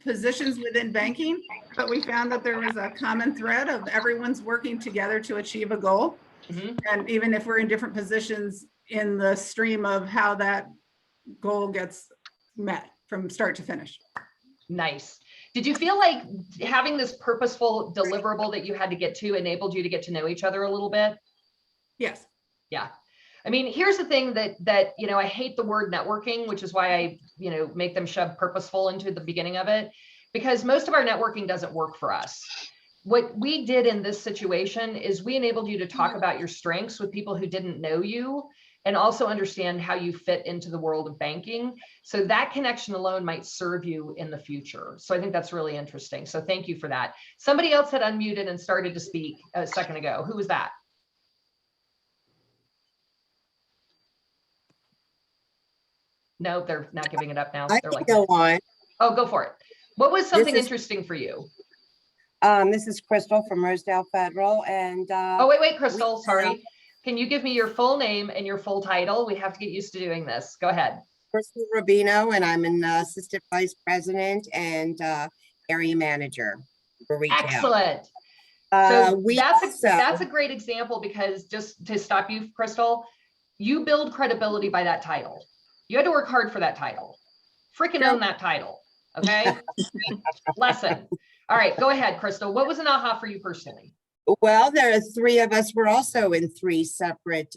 positions within banking, but we found that there was a common thread of everyone's working together to achieve a goal. Mm-hmm. And even if we're in different positions in the stream of how that goal gets met from start to finish. Nice. Did you feel like having this purposeful deliverable that you had to get to enabled you to get to know each other a little bit? Yes. Yeah. I mean, here's the thing that you know, I hate the word networking, which is why I, you know, make them shove purposeful into the beginning of it, because most of our networking doesn't work for us. What we did in this situation is we enabled you to talk about your strengths with people who didn't know you and also understand how you fit into the world of banking. So that connection alone might serve you in the future. So I think that's really interesting. So thank you for that. Somebody else had unmuted and started to speak a second ago. Who was that? No, they're not giving it up now. I They're can like, go on. oh, go for it. What was something This is- interesting for you? This is Crystal from Rosedale Federal, and Oh, wait, Crystal, sorry. Can you give me your full name and your full title? We have to get used to doing this. Go ahead. Crystal Rubino, and I'm an assistant vice president and area manager for retail. Excellent. So We that's a great example, because just to stop you, Crystal, you build credibility by that title. You had to work hard for that title. Freaking own that title. Okay. Lesson. All right, go ahead, Crystal. What was an aha for you personally? Well, there are three of us. We're also in three separate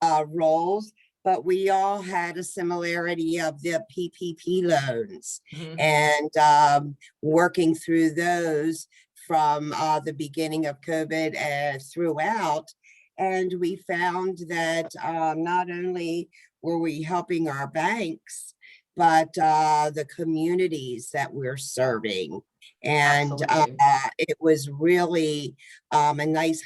roles, but we all had a similarity of the PPP loans and working through those from the beginning of COVID and throughout. And we found that not only were we helping our banks, but the communities that we're serving. And it was really a nice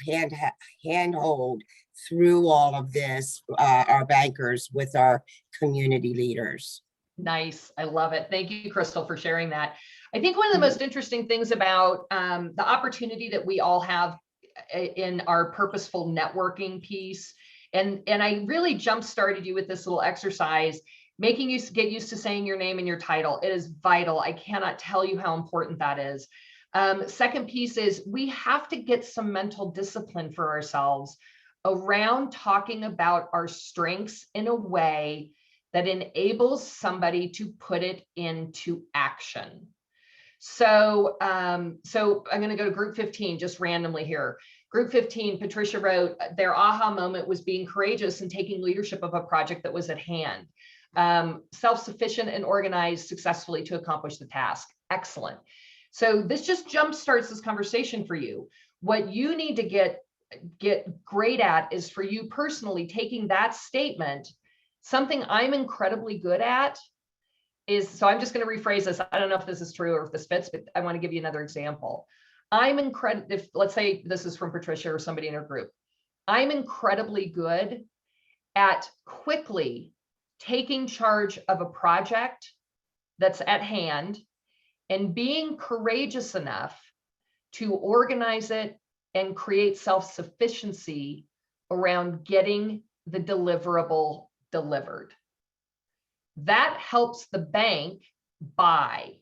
handhold through all of this, our bankers with our community leaders. Nice. I love it. Thank you, Crystal, for sharing that. I think one of the most interesting things about the opportunity that we all have in our purposeful networking piece, and I really jump-started you with this little exercise, making you get used to saying your name and your title. It is vital. I cannot tell you how important that is. Second piece is we have to get some mental discipline for ourselves around talking about our strengths in a way that enables somebody to put it into action. So, so I'm going to go to group 15 just randomly here. Group 15, Patricia wrote, their aha moment was being courageous and taking leadership of a project that was at hand. Self-sufficient and organized successfully to accomplish the task. Excellent. So this just jump starts this conversation for you. What you need to get great at is for you personally taking that statement. Something I'm incredibly good at is, so I'm just going to rephrase this. I don't know if this is true or if this fits, but I want to give you another example. If let's say this is from Patricia or somebody in her group, I'm incredibly good at quickly taking charge of a project that's at hand and being courageous enough to organize it and create self-sufficiency around getting the deliverable delivered. That helps the bank buy,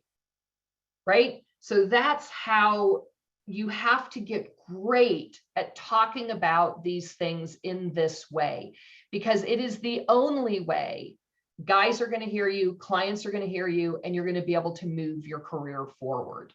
right? So that's how you have to get great at talking about these things in this way, because it is the only way guys are going to hear you, clients are going to hear you, and you're going to be able to move your career forward.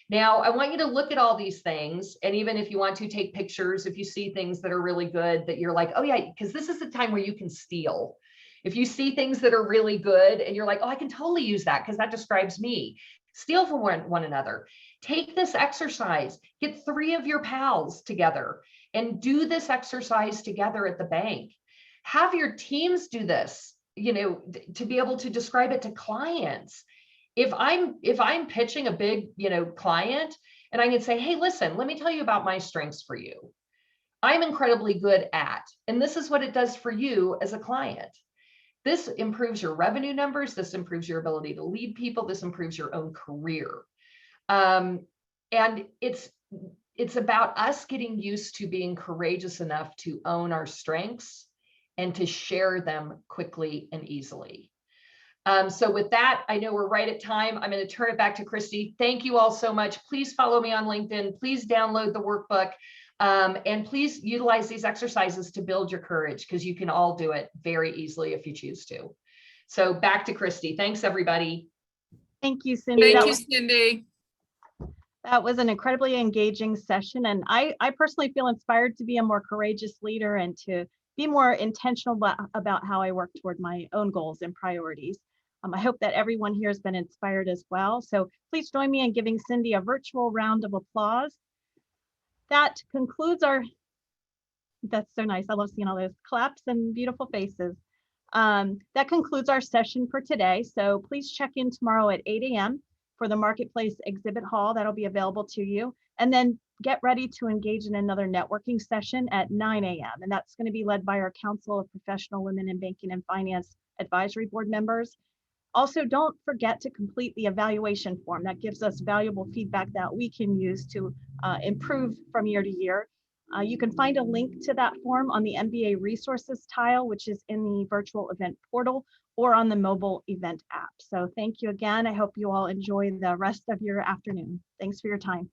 Now, I want you to look at all these things. And even if you want to take pictures, if you see things that are really good that you're like, oh yeah, because this is the time where you can steal. If you see things that are really good and you're like, oh, I can totally use that because that describes me. Steal from one another. Take this exercise, get 3 of your pals together and do this exercise together at the bank. Have your teams do this, you know, to be able to describe it to clients. If I'm pitching a big, you know, client, and I can say, hey, listen, let me tell you about my strengths for you. I'm incredibly good at, and this is what it does for you as a client. This improves your revenue numbers. This improves your ability to lead people. This improves your own career. And it's about us getting used to being courageous enough to own our strengths and to share them quickly and easily. So with that, I know we're right at time. I'm going to turn it back to Christy. Thank you all so much. Please follow me on LinkedIn. Please download the workbook. And please utilize these exercises to build your courage, because you can all do it very easily if you choose to. So back to Christy. Thanks, everybody. Thank you, Cindy. Thank you, Cindy. That was an incredibly engaging session. And I personally feel inspired to be a more courageous leader and to be more intentional about how I work toward my own goals and priorities. I hope that everyone here has been inspired as well. So please join me in giving Cindy a virtual round of applause. That concludes our, that's so nice. I love seeing all those claps and beautiful faces. That concludes our session for today. So please check in tomorrow at 8 a.m. for the Marketplace Exhibit Hall. That'll be available to you. And then get ready to engage in another networking session at 9 a.m. And that's going to be led by our Council of Professional Women in Banking and Finance Advisory Board members. Also, don't forget to complete the evaluation form. That gives us valuable feedback that we can use to improve from year to year. You can find a link to that form on the MBA resources tile, which is in the virtual event portal, or on the mobile event app. So thank you again. I hope you all enjoy the rest of your afternoon. Thanks for your time.